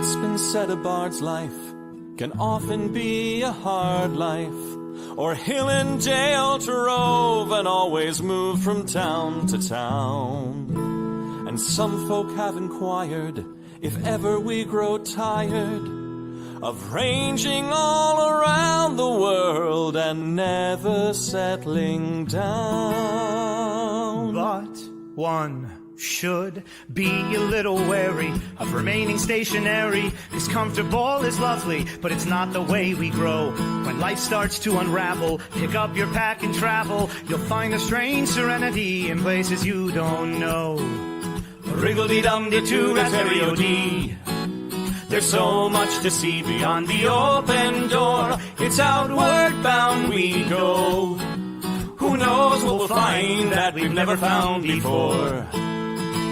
It's been said a bard's life can often be a hard life, or hill and dale to rove and always move from town to town. And some folk have inquired if ever we grow tired of ranging all around the world and never settling down. But one should be a little wary of remaining stationary, 'cause comfortable is lovely, but it's not the way we grow. When life starts to unravel, pick up your pack and travel. You'll find a strange serenity in places you don't know. Wriggle-dee-dum-dee-doo-rat-terry-o-dee. There's so much to see beyond the open door. It's outward bound we go. Who knows what we'll find that we've never found before.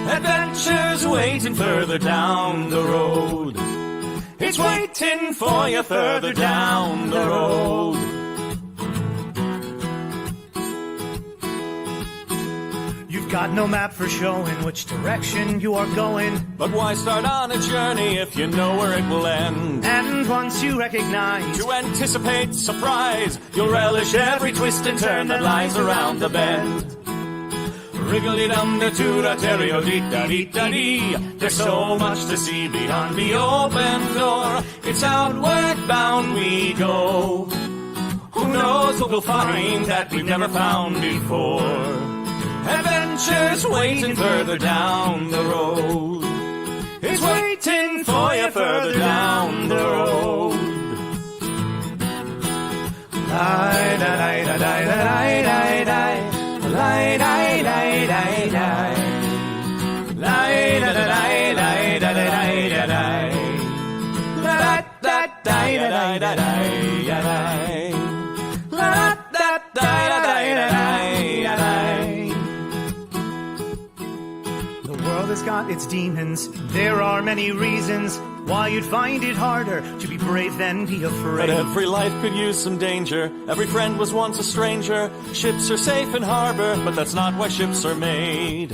Adventures waiting further down the road. It's waiting for you further down the road. You've got no map for showing which direction you are going. But why start on a journey if you know where it will end? And once you recognize, to anticipate surprise, you'll relish every twist and turn that lies around the bend. Wriggle-dee-dum-dee-doo-rat-terry-o-dee-da-dee-da-dee. There's so much to see beyond the open door. It's outward bound we go. Who knows what we'll find that we've never found before. Adventures waiting further down the road. It's waiting for you further down the road. Lie-da-lie-da-lie-da-lie-da-lie. Lie-da-lie-da-lie-da-lie. Lie-da-da-lie-da-lie-da-lie-da-lie. La-da-da-lie-da-lie-da-lie. La-da-da-lie-da-lie-da-lie. The world has got its demons. There are many reasons why you'd find it harder to be brave than be afraid. But every life could use some danger. Every friend was once a stranger. Ships are safe in harbor, but that's not why ships are made.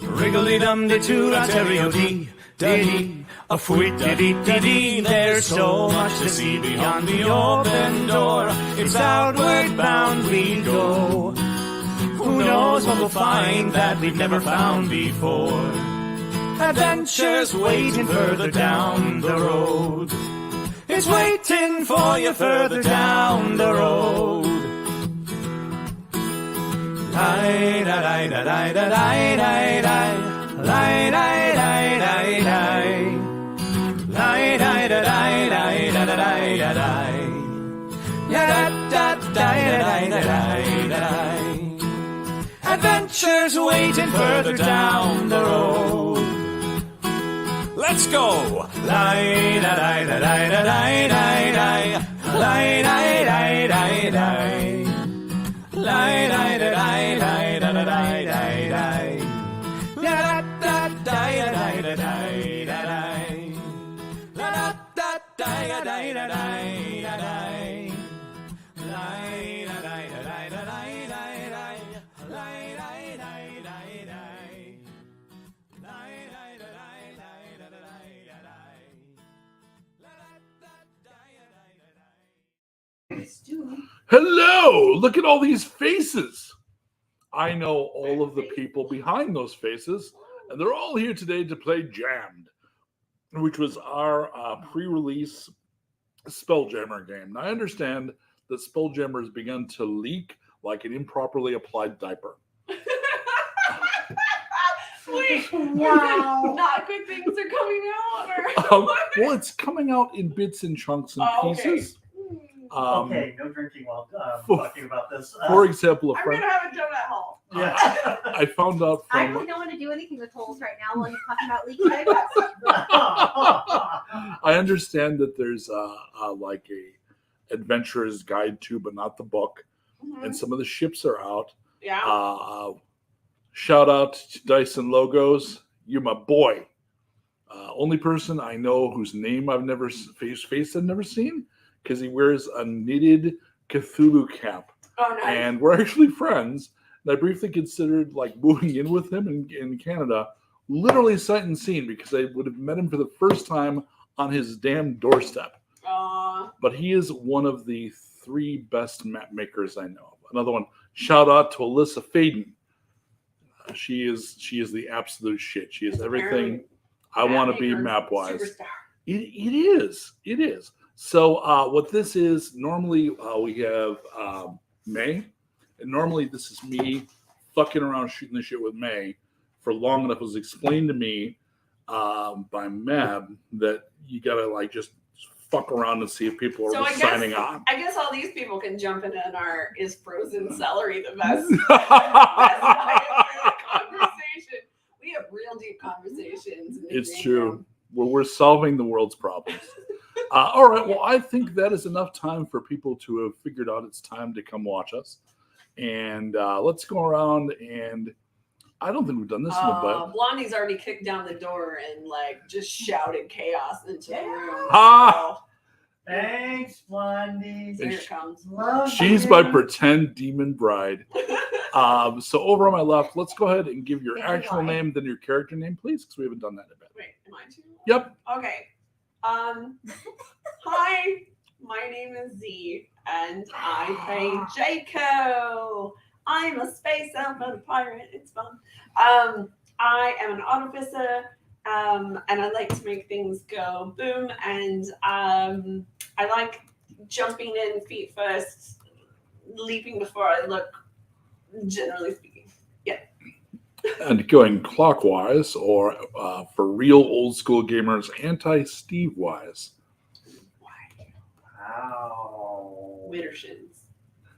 Wriggle-dee-dum-dee-doo-rat-terry-o-dee, da-dee, a fwit-da-dee-da-dee. There's so much to see beyond the open door. It's outward bound we go. Who knows what we'll find that we've never found before. Adventures waiting further down the road. It's waiting for you further down the road. Lie-da-lie-da-lie-da-lie-da-lie. Lie-da-lie-da-lie-da-lie. Lie-da-lie-da-lie-da-lie-da-lie. Ya-da-da-da-da-da-da-da-da. Adventures waiting further down the road. Let's go! Lie-da-lie-da-lie-da-lie-da-lie. Lie-da-lie-da-lie-da-lie. Lie-da-lie-da-lie-da-lie-da-lie. La-da-da-da-da-da-da-da-da-da. La-da-da-da-da-da-da-da-da. Hello! Look at all these faces. I know all of the people behind those faces, and they're all here today to play Jammed, which was our pre-release Spelljammer game. Now, I understand that Spelljammer has begun to leak like an improperly applied diaper. Wait, Wow. not good things are coming out? Or Well, it's coming out in bits and chunks and pieces. Okay, no drinking while talking about this. For example, a I'm friend. going to have a donut hall. Yeah. I found out I from. really don't want to do anything with holes right now while you're talking about leaky diapers. I understand that there's like a adventurer's guide to, but not the book, and some of the ships are out. Yeah. Shout out to Dyson Logos. You're my boy. Only person I know whose name I've never face I've never seen, because he wears a knitted Cthulhu cap. Oh, nice. And we're actually friends. And I briefly considered like moving in with him in Canada, literally sight unseen, because I would have met him for the first time on his damn doorstep. Aw. But he is one of the 3 best map makers I know of. Another one, shout out to Alyssa Faden. She is the absolute shit. She is everything I want to be map wise. Superstar. It is. So what this is, normally we have May, and normally this is me fucking around shooting the shit with May for long enough. It was explained to me by Mab that you gotta like just fuck around and see if people are So signing on. I guess all these people can jump in on our is frozen celery the best, conversation. We have real deep conversations. in the It's green true. room. We're solving the world's problems. All right. Well, I think that is enough time for people to have figured out it's time to come watch us. And let's go around and I don't think we've done this in a bit. Blondie's already kicked down the door and like just shouted chaos into the room. Ah! Thanks, Blondie. So here it comes. Love She's you. my pretend demon bride. So over on my left, let's go ahead and give your Thank you, actual Lauren. name, then your character name, please, because we haven't done that in a bit. Wait, am I too? Yep. Okay. Hi, my name is Z, and I play Jaco. I'm a space elf and a pirate. It's fun. I am an artificer, and I like to make things go boom. And I like jumping in feet first, leaping before I look. Generally speaking. And going clockwise, or for real old school gamers, anti-Steve wise. Wow. Widdershins.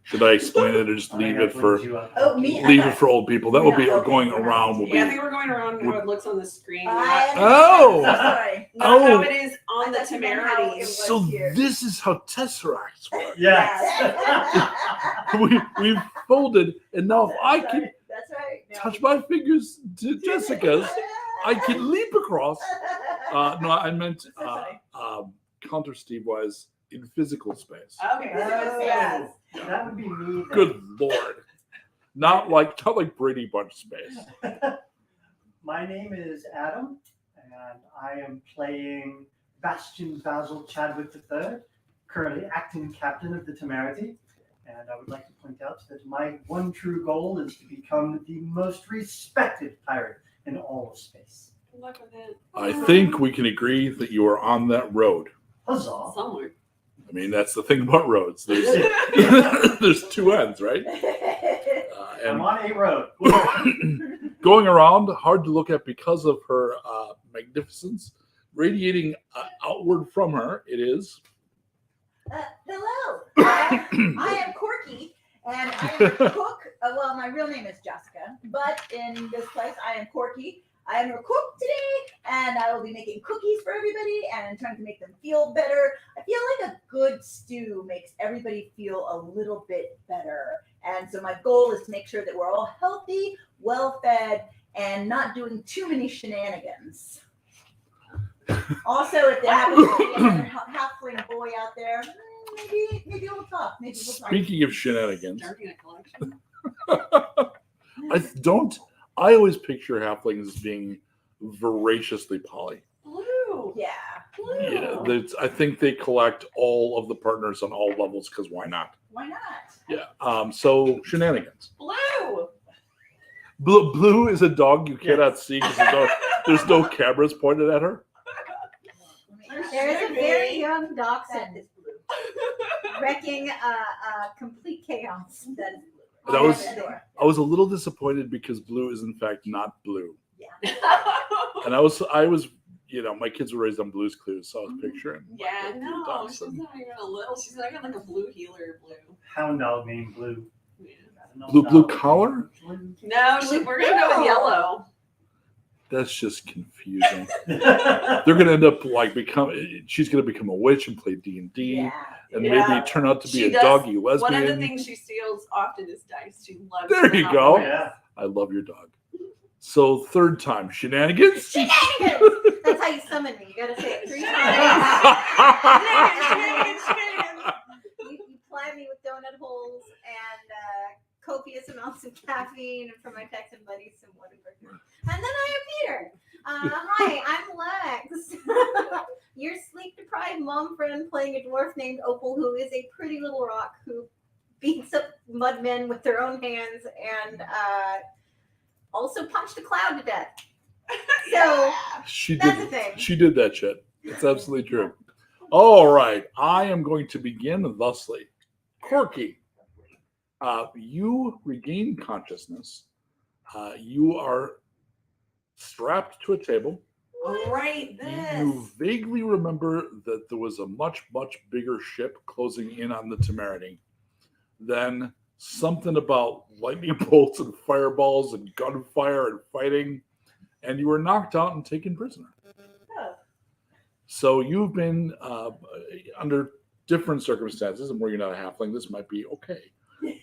Should I explain it or just I leave gotta it for put you up. Oh, me? leave it for old people? That will be Yeah, okay. going around. Will Yeah, I be think we're going around how it looks on the screen. Oh! Sorry. Not how Oh. it is on the I thought you meant how it temerity. was so. here. This is how Tesseracts work. Yes. We've folded, and now if I can That's right. No. touch my fingers to Jessica's, I can leap across. No, I meant counter Steve wise in physical space. Okay. Oh, Yes. that would be me. Then. Good lord, not like Brady Bunch space. My name is Adam, and I am playing Bastion Basil Chadwick III, currently acting captain of the Temerity. And I would like to point out that my one true goal is to become the most respected pirate in all of space. Good luck with it. I think we can agree that you are on that road. Huzzah! Somewhere. I mean, that's the thing about roads. There's there's 2 ends, right? I'm And on a road. going around, hard to look at because of her magnificence, radiating outward from her. It is. Hello. I am Corky, and I am a cook. Well, my real name is Jessica, but in this place, I am Corky. I am a cook today, and I will be making cookies for everybody and trying to make them feel better. I feel like a good stew makes everybody feel a little bit better. And so my goal is to make sure that we're all healthy, well-fed, and not doing too many shenanigans. Also, if there happens to be another halfling boy out there, maybe we'll talk. Maybe we'll talk. Speaking of shenanigans, Starting a collection. I always picture halflings as being voraciously poly. Blue. Yeah. Blue. Yeah, I think they collect all of the partners on all levels because why not? Why not? Yeah. So shenanigans. Blue. Blue is a dog you cannot see because there's no cameras pointed at her. There is a very young dachshund wrecking complete chaos. That is blue. That was- Open the door. I was a little disappointed because blue is in fact not blue, Yeah. and I was, my kids were raised on Blue's Clues, so I was picturing. like, Yeah, the blue no, she's dachshund. not even a little. She's not even like a blue healer blue. Hound dog named Blue. Yeah. Blue collar? No, we're gonna go with yellow. That's just confusing. They're gonna end up she's gonna become a witch and play D&D, Yeah. and Yeah. maybe turn out to be She a does- doggy One of the lesbian. things she steals often is dice. She loves. There you go. Oh, yeah. I love your dog. So third time, shenanigans. Shenanigans! That's how you summon me. You gotta say it 3 times. You ply me with donut holes and copious amounts of caffeine, and for my Texan buddies, some Whataburger. And then I appear. Hi, I'm Lex. your sleep-deprived mom friend playing a dwarf named Opal, who is a pretty little rock who beats up mudmen with their own hands and also punched a cloud to death. So She that's the did. thing. She did that shit. It's absolutely true. All right, I am going to begin thusly. Corky, you regain consciousness. You are strapped to a table. Right, You this. vaguely remember that there was a much, much bigger ship closing in on the Temerity. Then something about lightning bolts and fireballs and gunfire and fighting, and you were knocked out and taken prisoner. Oh. So you've been under different circumstances, and where you're not a halfling, this might be okay.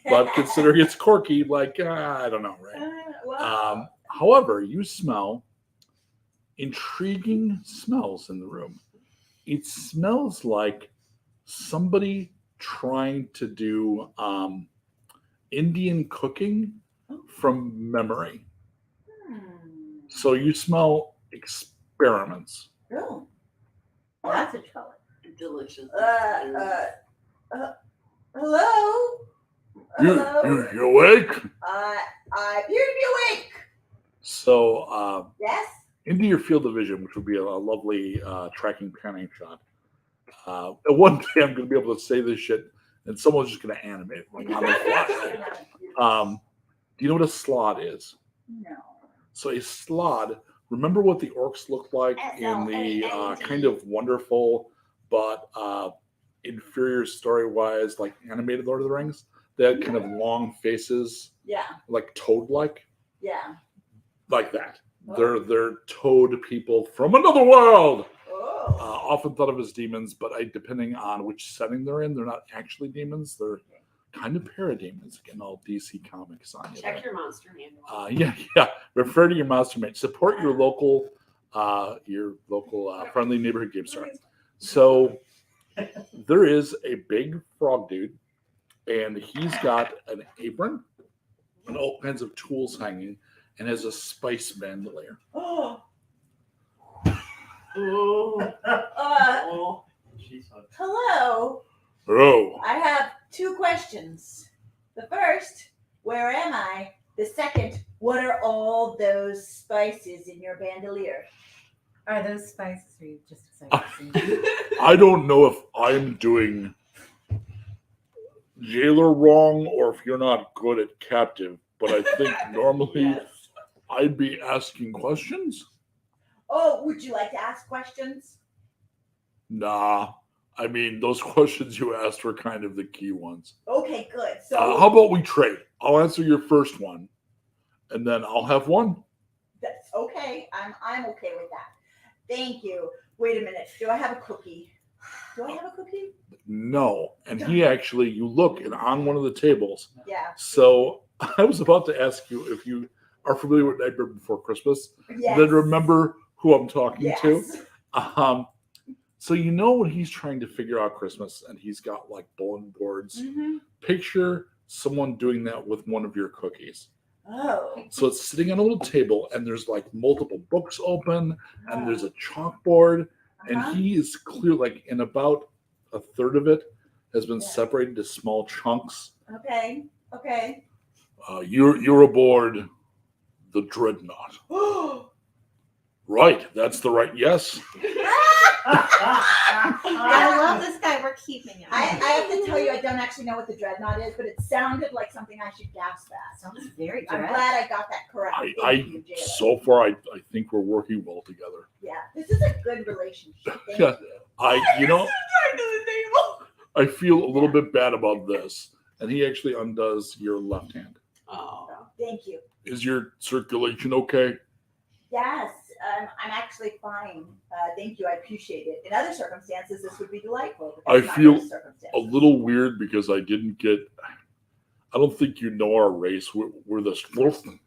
But considering it's Corky, like, I don't know, right? However, you smell intriguing smells in the room. It smells like somebody trying to do Indian cooking from memory. So you smell experiments. Oh, that's a color. Delicious. Hello? Hello? You awake? I appear to be awake. So Yes? into your field of vision, which would be a lovely tracking panning shot. One day I'm going to be able to say this shit, and someone's just going to animate it like on the fly. Do you know what a slod is? No. So a slod. Remember what the orcs looked like in the kind of wonderful but inferior story-wise, like animated Lord of the Rings? They had kind of long faces, Yeah. like toad-like, Yeah. like that. They're toad people from another world. Oh. Often thought of as demons, but depending on which setting they're in, they're not actually demons. They're kind of parademons. Again, all DC Comics on you. Check your monster manual. Yeah. Refer to your monster mate. Support your local friendly neighborhood game store. So there is a big frog dude, and he's got an apron and all kinds of tools hanging, and has a spice bandolier. Oh. Oh. Oh, she's on. Hello. Oh, I have 2 questions. The first, where am I? The second, what are all those spices in your bandolier? Are those spices for you just excited to see? I don't know if I'm doing jailer wrong or if you're not good at captive, but I think normally Yes. I'd be asking questions. Oh, would you like to ask questions? Nah, I mean, those questions you asked were kind of the key ones. Okay, good. So How about we trade? I'll answer your first one, and then I'll have one. that's okay. I'm okay with that. Thank you. Wait a minute. Do I have a cookie? Do I have a cookie? No. And he actually, you look and on one of the tables. Yeah. So I was about to ask you if you are familiar with Nightmare Before Christmas. Yes. Then remember who I'm talking to. Yes. So you know when he's trying to figure out Christmas and he's got like bulletin boards. Mm-hmm. Picture someone doing that with one of your cookies. Oh. So it's sitting on a little table and there's like multiple books open and there's a chalkboard and Uh-huh. he is clear like in about a third of it has been Yeah. separated into small chunks. Okay. Okay. You're aboard the Dreadnought. Right, that's the right yes. I love this guy. We're keeping him. I have to tell you, I don't actually know what the dreadnought is, but it sounded like something I should gasp at. Sounds very I'm direct. glad I got that correct. Thank you, Jayla. So far I think we're working well together. Yeah, this is a good relationship. Thank Yeah. you. I feel a little bit bad about this. And he actually undoes your left hand. Oh. Thank you. Is your circulation okay? Yes, I'm actually fine. Thank you. I appreciate it. In other circumstances, this would be delightful. but I that's not feel those circumstances. A little weird because I didn't get. I don't think you know our race. We're the Slorthen.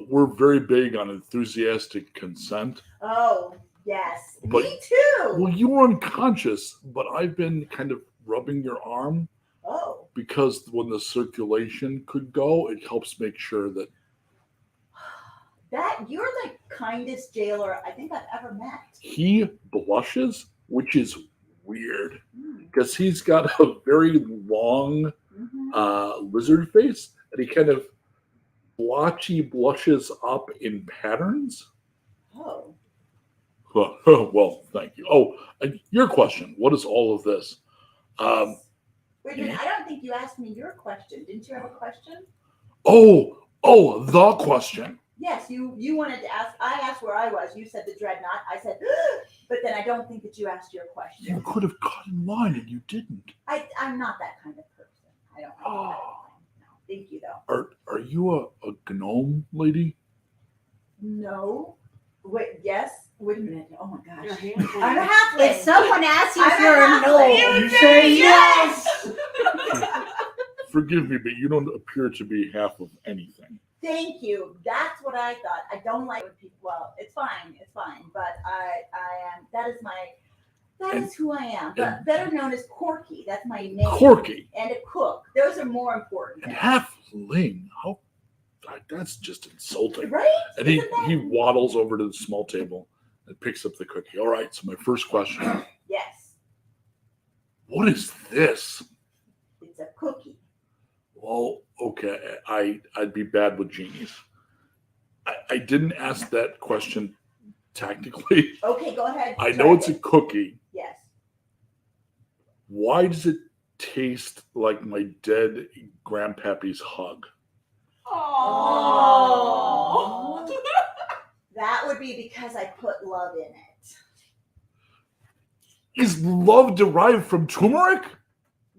We're very big on enthusiastic consent. Oh, yes. But- Me too. Well, you were unconscious, but I've been kind of rubbing your arm Oh, because when the circulation could go, it helps make sure that. That you're the kindest jailer I think I've ever met. He blushes, which is weird Mm, because he's got a very long mhm. lizard face, and he kind of blotchy blushes up in patterns. Oh, Well, thank you. Oh, and your question. What is all of this? Um, wait a minute. I don't think you asked me your question. Didn't you have a question? oh, the question. Yes, you wanted to ask. I asked where I was. You said the dreadnought. I said, but then I don't think that you asked your You question. could have cut in line and you didn't. I'm not that kind of person. I don't. Oh. No, thank you though. Are you a gnome lady? No. Wait. Yes. Wait a minute. Oh my gosh. Your hand I'm a went- halfling. If someone asks you if I'm you're a a halfling. gnome, You say yes. Forgive me, but you don't appear to be half of anything. Thank you. That's what I thought. I don't like when people. Well, it's fine. It's fine. But I am. That is who I am. But better known as Corky. That's my name. Corky And a cook. Those are more important. and halfling. How? That's just insulting. Right? And he Isn't that- he waddles over to the small table and picks up the cookie. All right. So my first question: Yes. what is this? It's a cookie. Well, okay. I'd be bad with genies. I didn't ask that question tactically. Okay, go ahead. I Try know it's a it. cookie. Yes. Why does it taste like my dead grandpappy's hug? Oh. That would be because I put love in it. Is love derived from turmeric?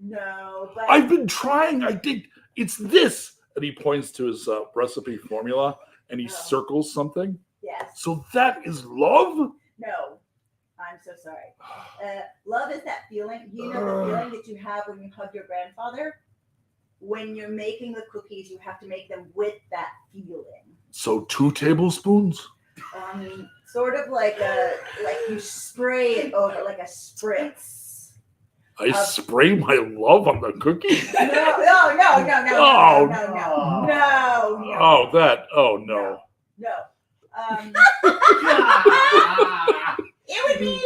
No, but I've been trying. I think it's this. And he points to his recipe formula and he Oh. circles something. yes. So that is love? No. I'm so sorry. Love is that feeling. You know the feeling that you have when you hug your grandfather? When you're making the cookies, you have to make them with that feeling. So 2 tablespoons? Sort of like you spray it over like a spritz. I spray my love on the cookie? No. Oh, that. Oh, no. No. It would be.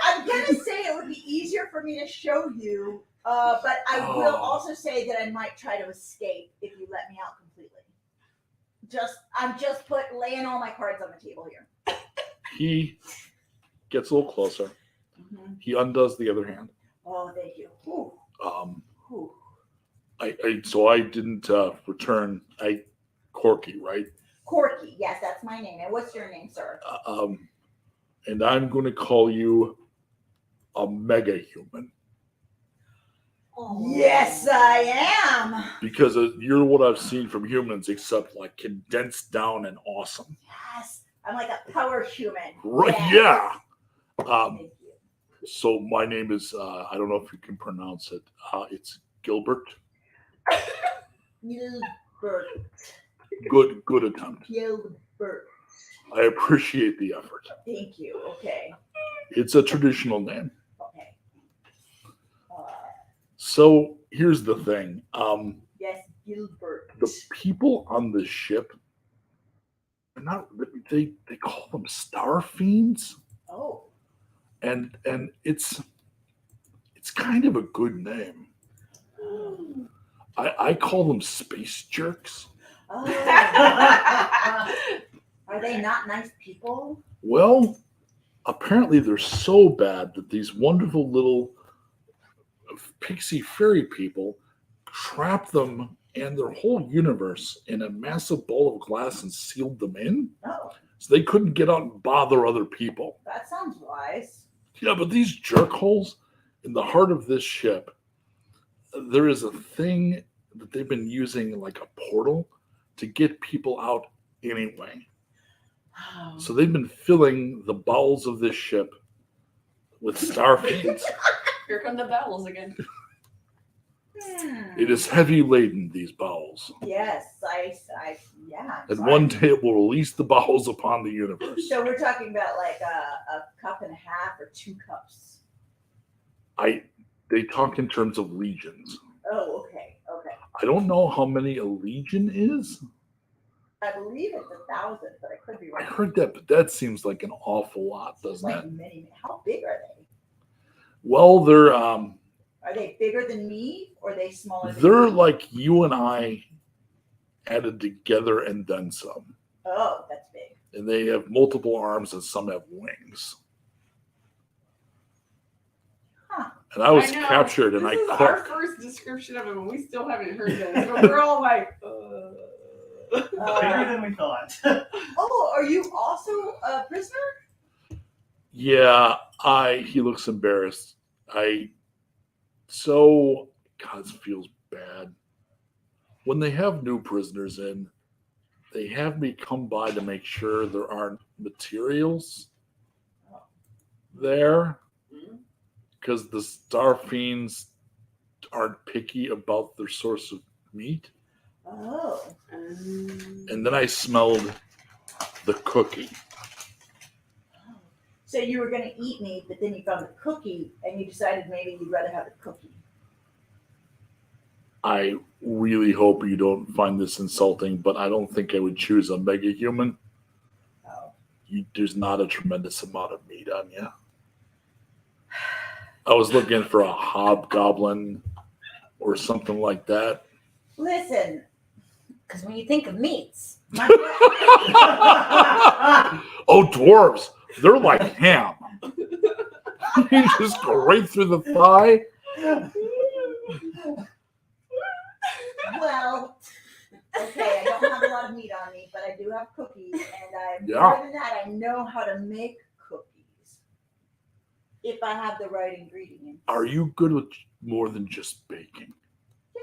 I'm gonna say it would be easier for me to show you, but I will Oh. also say that I might try to escape if you let me out completely. I'm just laying all my cards on the table here. He gets a little closer. He undoes the other hand. Oh, thank you. Ooh, ooh. So I didn't return. Corky, right? Corky, yes, that's my name. And what's your name, sir? And I'm going to call you a mega human Yes, I am. because you're what I've seen from humans, except like condensed down and awesome. Yes, I'm like a power human. Right? Yes. Yeah. Thank you. So my name is I don't know if you can pronounce it. It's Gilbert. Gilbert. Good attempt. Gilbert. I appreciate the effort. Thank you. Okay. It's a traditional name. Okay. So here's the thing. Yes, Gilbert. The people on the ship are not. They call them star fiends, Oh. and it's kind of a good name. I call them space jerks. Oh. Are they not nice people? Well, apparently they're so bad that these wonderful little pixie fairy people trapped them and their whole universe in a massive bowl of glass and sealed them in, Oh, so they couldn't get out and bother other people. that sounds wise. Yeah, but these jerk holes in the heart of this ship, there is a thing that they've been using like a portal to get people out anyway. Oh. So they've been filling the bowels of this ship with star fiends. Here come the bowels again. It is heavy laden, these bowels. Yes, yeah. And sorry. one day it will release the bowels upon the universe. So we're talking about like a cup and a half or 2 cups. They talk in terms of legions. Oh, okay. I don't know how many a legion is, I believe it's 1,000, but I could be I wrong. heard that, but that seems like an awful lot, doesn't Like it? many. How big are they? Well, they're Are they bigger than me or are they smaller than they're me? like you and I added together and then some. Oh, that's big. And they have multiple arms and some have wings. Huh. And I was know. captured and this I is caught. our first description of him, and we still haven't heard this. But we're all like, Bigger than we thought. Oh, are you also a prisoner? Yeah, he looks embarrassed. So God, this feels bad. When they have new prisoners in, they have me come by to make sure there aren't materials there, because the Star Fiends aren't picky about their source of meat. Oh. And then I smelled the cookie. So you were going to eat me, but then you found the cookie and you decided maybe you'd rather have the cookie. I really hope you don't find this insulting, but I don't think I would choose a mega human. Oh. There's not a tremendous amount of meat on you. I was looking for a hobgoblin or something like that. Listen, Because when you think of meats, my Oh, dwarves. They're like ham. You just go right through the thigh. well, okay, I don't have a lot of meat on me, but I do have cookies, and Yeah. more than that, I know how to make cookies if I have the right ingredients. Are you good with more than just baking? Yeah.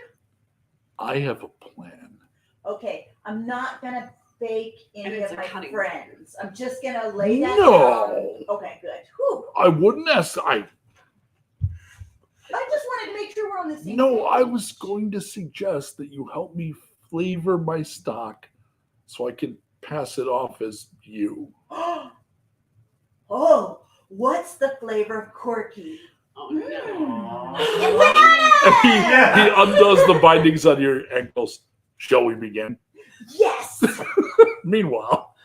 I have a plan. Okay, I'm not gonna bake And any it's of a my cutting friends. I'm just gonna lay that No. down. Okay, good. Whew. I wouldn't ask. I just wanted to make sure we're on the same No, page. I was going to suggest that you help me flavor my stock so I can pass it off as you. Oh, what's the flavor of Corky? oh no. And he undoes the bindings on your ankles. Shall we begin? Yes. Meanwhile,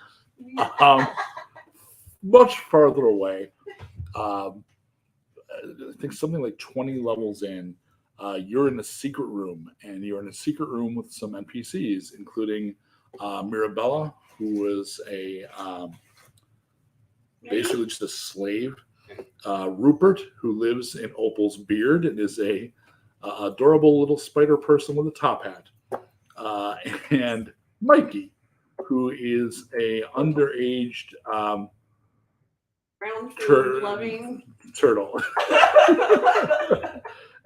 much farther away, I think something like 20 levels in, you're in a secret room, and you're in a secret room with some NPCs, including Mirabella, who is basically just a slave. Rupert, who lives in Opal's beard and is a adorable little spider person with a top hat. And Mikey, who is a underaged Brown Tur- food loving. turtle.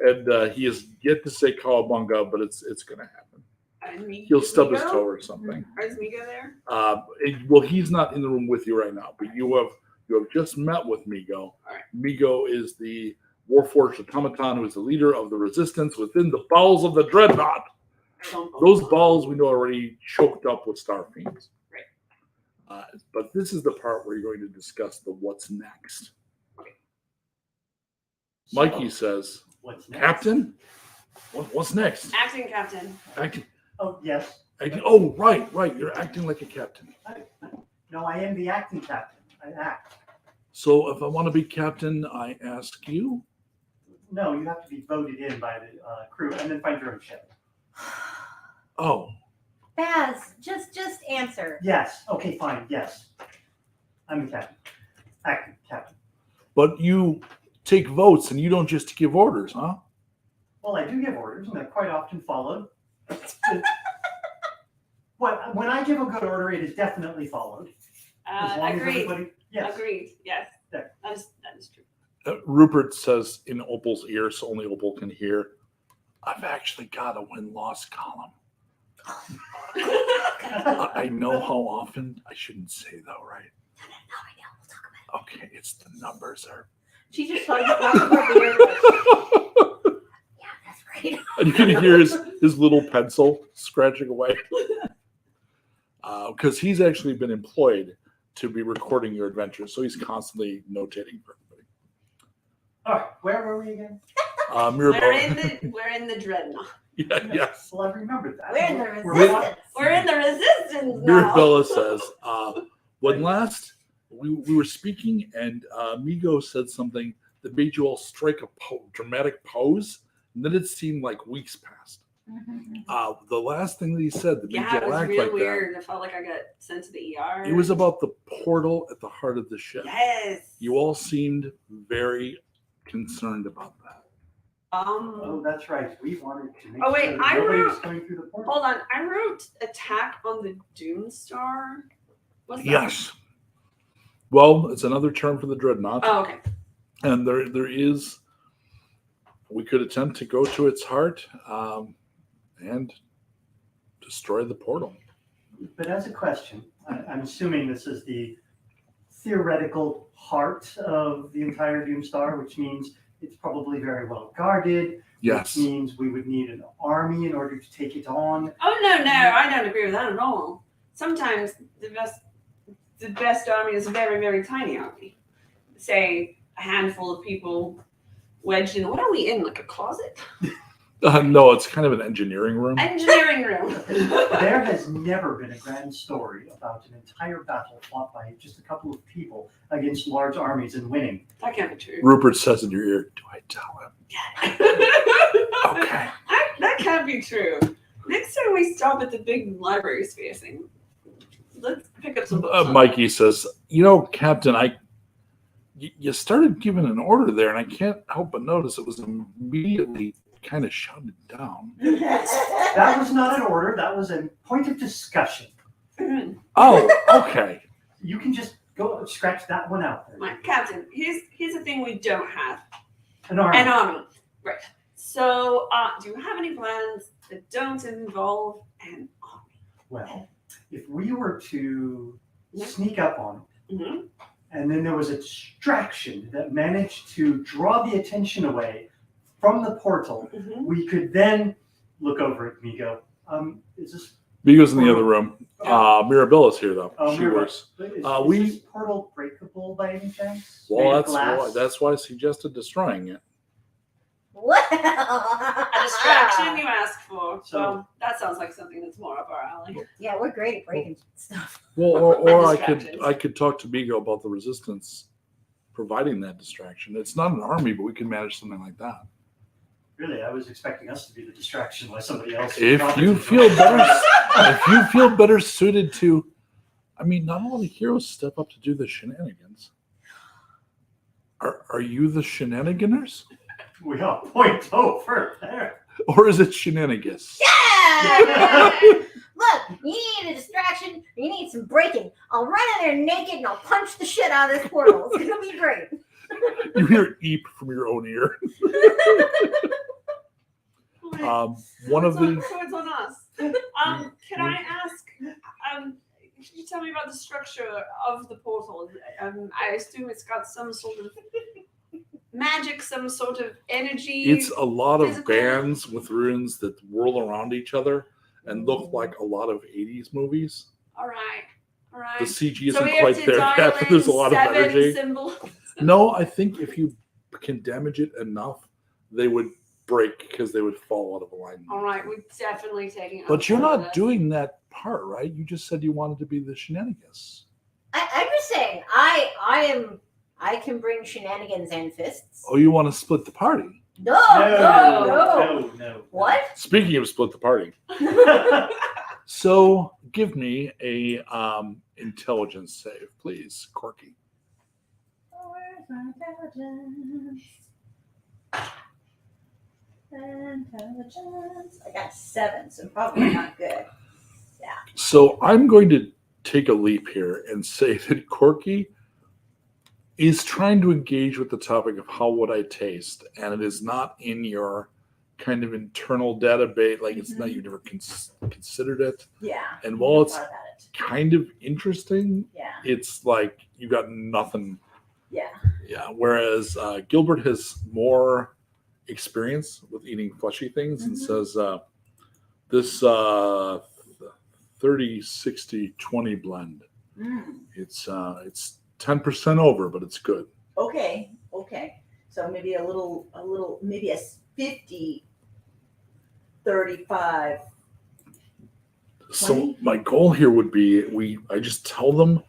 And he is yet to say Cowabunga, but it's going to happen. He'll stub his toe or something. Is Migo there? Well, he's not in the room with you right now, but you have just met with Migo. Alright. Migo is the Warforged automaton who is the leader of the resistance within the bowels of the Dreadnought. Those balls we know already choked up with Star Fiends. Right. But this is the part where you're going to discuss the what's next. Mikey says, What's next? Captain, what's next? Acting captain. Acting, Oh, yes. oh, right. You're acting like a captain. No, I am the acting captain. I act. So if I want to be captain, I ask you. No, you have to be voted in by the crew and then find your own ship. Oh, Baz, just answer. Yes. Okay, fine. Yes. I'm the captain. Acting captain. but you take votes and you don't just give orders, huh? Well, I do give orders, and they're quite often followed. When I give a good order, it is definitely followed. As long as Agreed. everybody, yes. Agreed. Yes. There. That is true. Rupert says in Opal's ear, so only Opal can hear, I've actually got a win-loss column. I know how often. I shouldn't say though, right? Okay, it's the numbers are. She just saw you talk about the air. Yeah, that's right. And you can hear his little pencil scratching away. Because he's actually been employed to be recording your adventures, so he's constantly notating for everybody. All right, where were we again? Mirabelle. We're in the dreadnought. Yes. Well, I remembered that. We're in the We're resistance. We're in the resistance now. Mirabella says, when last we were speaking and Migo said something that made you all strike a dramatic pose, and then it seemed like weeks passed. The last thing that he said that made Yeah, it you was act real like weird. I felt like I got sent to the ER. that, it was about the portal at the heart of the ship. Yes. You all seemed very concerned about that. Oh, that's right. We wanted to make Oh, wait, sure that I nobody wrote- was coming through the portal. Hold on. I wrote attack on the Doomstar. What's that? Yes. Well, it's another term for the dreadnought. Oh, okay. And there is, we could attempt to go to its heart and destroy the portal. But as a question, I'm assuming this is the theoretical heart of the entire Doomstar, which means it's probably very well guarded. Yes. Which means we would need an army in order to take it on. Oh no, I don't agree with that at all. Sometimes the best army is a very, very tiny army. Say a handful of people wedged in. What are we in? Like a closet? No, it's kind of an engineering room. Engineering room. There has never been a grand story about an entire battle fought by just a couple of people against large armies and winning. That can't be true. Rupert says in your ear, do I tell him? Okay. That can't be true. Next time we stop at the big library space, let's pick up some books. Mikey says, Captain, you started giving an order there, and I can't help but notice it was immediately kind of shouted down. That was not an order. That was a point of discussion. Oh, okay. You can just go scratch that one out there. My Captain, here's the thing we don't have. An army. An army. Right. So, do you have any plans that don't involve an army? Well, if we were to Yeah. sneak up on it, Mm-hmm. and then there was a distraction that managed to draw the attention away from the portal, Mm-hmm. we could then look over at Migo. Is this Migo's in the other room. Mirabella's here, though. Oh, She Mirabella. works. is we- this portal breakable by any chance? Made Well, of glass? that's why I suggested destroying it. Well, A distraction you asked for. So- Well, that sounds like something that's more up our alley. Yeah, we're great at breaking stuff. Well, or I Distractions. could talk to Migo about the resistance providing that distraction. It's not an army, but we can manage something like that. Really, I was expecting us to be the distraction while somebody else. If you feel better suited to, I mean, not all the heroes step up to do the shenanigans. Are you the shenaniganers, We are point over there. or is it shenanigans? Yeah! Look, you need a distraction, you need some breaking. I'll run in there naked and I'll punch the shit out of this portal. It's gonna be great. You hear eep from your own ear. One of the So it's on us. Can I ask? Can you tell me about the structure of the portal? I assume it's got some sort of magic, some sort of energy. it's a lot of Physical. bands with runes that whirl around each other and look like a lot of 80s movies. all right. The CG So isn't we have quite to there dial yet, but there's a lot of in 7 energy. symbols. No, I think if you can damage it enough, they would break because they would fall out of alignment. All right, we're definitely taking. But you're up not this. doing that part, right? You just said you wanted to be the shenanigans. I'm just saying, I can bring shenanigans and fists. Oh, you want to split the party? No. No. What? Speaking of split the party, so give me a intelligence save, please, Corky. Where's my intelligence? Intelligence. I got 7, so probably not good. So I'm going to take a leap here and say that Corky is trying to engage with the topic of how would I taste, and it is not in your kind of internal database. Like it's not, you've never considered it. Yeah. And while it's Thought about it. kind of interesting, Yeah. it's like you got nothing. Yeah. Yeah. Whereas Gilbert has more experience with eating fleshy things and says this 30-60-20 blend. It's 10% over, but it's good. Okay. Okay. So maybe maybe a 50-30 35. So 20? my goal here would be I just tell them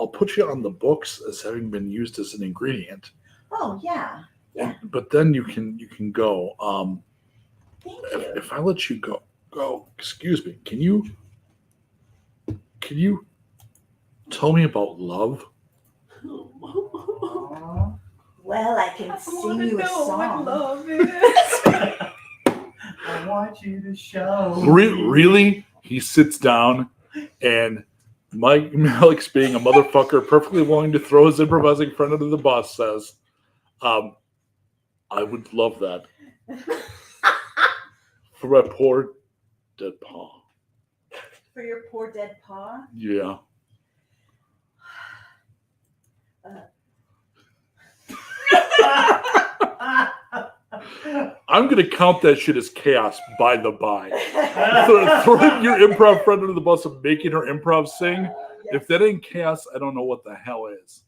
I'll put you on the books as having been used as an ingredient, Oh, yeah. Yeah. but then you can go. Thank you. If I let you go, excuse me, can you tell me about love? Aw. Well, I can sing you a song. love is. I want you to show. Really? He sits down, and Mike Malik's being a motherfucker, perfectly willing to throw his improvising friend under the bus, says, I would love that. For my poor dead paw. For your poor dead paw? Yeah. I'm going to count that shit as chaos, by the by. Throwing your improv friend under the bus and making her improv sing, Yes. if that ain't chaos, I don't know what the hell is.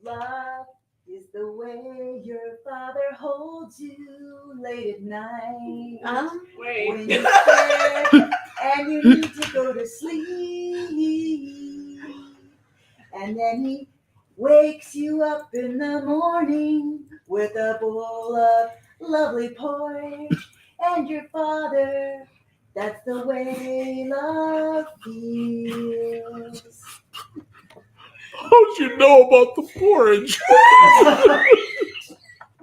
Love is the way your father holds you late at night. When Wait. you're scared and you need to go to sleep. And then he wakes you up in the morning with a bowl of lovely porridge. And your father, that's the way love feels. How'd you know about the porridge?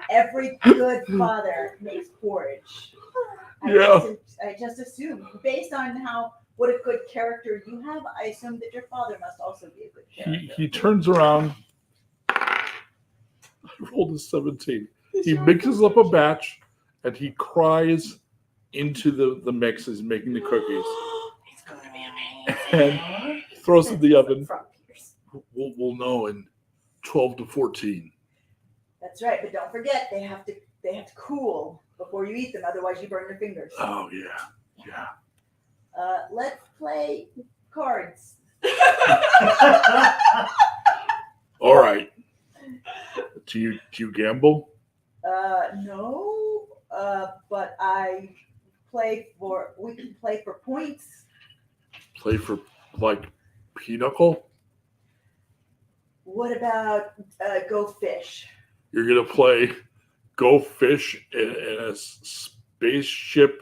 Every good father makes porridge. I just assume, based on what a good character you have, I assume that your father must also be a good character. He turns around. I rolled a 17. He mixes up a batch and he cries into the mix as he's making the cookies It's going to be amazing. and throws it in the oven. Front Pierce. We'll know in 12 to 14. That's right, but don't forget they have to cool before you eat them, otherwise you burn your fingers. Oh yeah. Let's play cards. All right. Do you gamble? No, but we can play for points. Play for like pinochle? What about go fish? You're gonna play go fish in a spaceship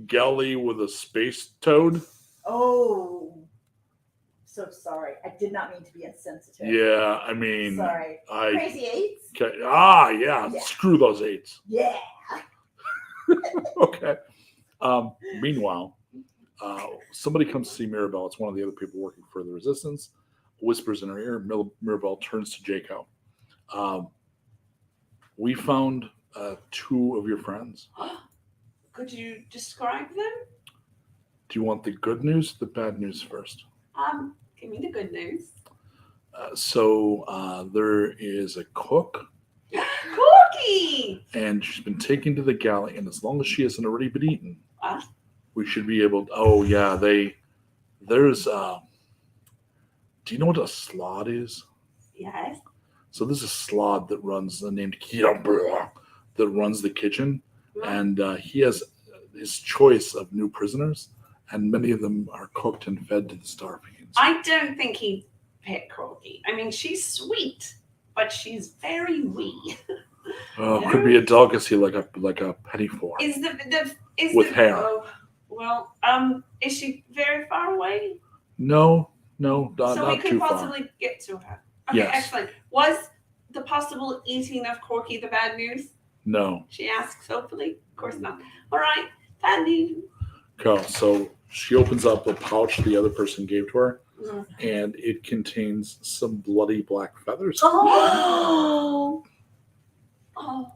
galley with a space toad? Oh, so sorry. I did not mean to be insensitive. Yeah, I mean, Sorry. I Crazy eights? okay. Yeah. Screw those eights. Yeah. Okay. Meanwhile, somebody comes to see Mirabelle. It's one of the other people working for the Resistance. Whispers in her ear. Mirabelle turns to Jaco. We found 2 of your friends. Could you describe them? Do you want the good news or the bad news first? Give me the good news. So there is a cook, Cookie! and she's been taken to the galley. And as long as she hasn't already been eaten, Ah. we should be able. Oh yeah, there's. Do you know what a slod is? Yes. So there's a slod that runs named Kiambra that runs the kitchen, and he has his choice of new prisoners, and many of them are cooked and fed to the starving. I don't think he picked Corky. I mean, she's sweet, but she's very wee. Could be a delicacy like a penny for Is With the, hair. Oh, well, is she very far away? No, So we not could too far. possibly get to her. Okay, Yes. excellent. Was the possible eating of Corky the bad news? No. She asks hopefully. Of course not. All right, bad news. Okay, so she opens up a pouch the other person gave to her, Mhm. and it contains some bloody black feathers. Oh. Oh.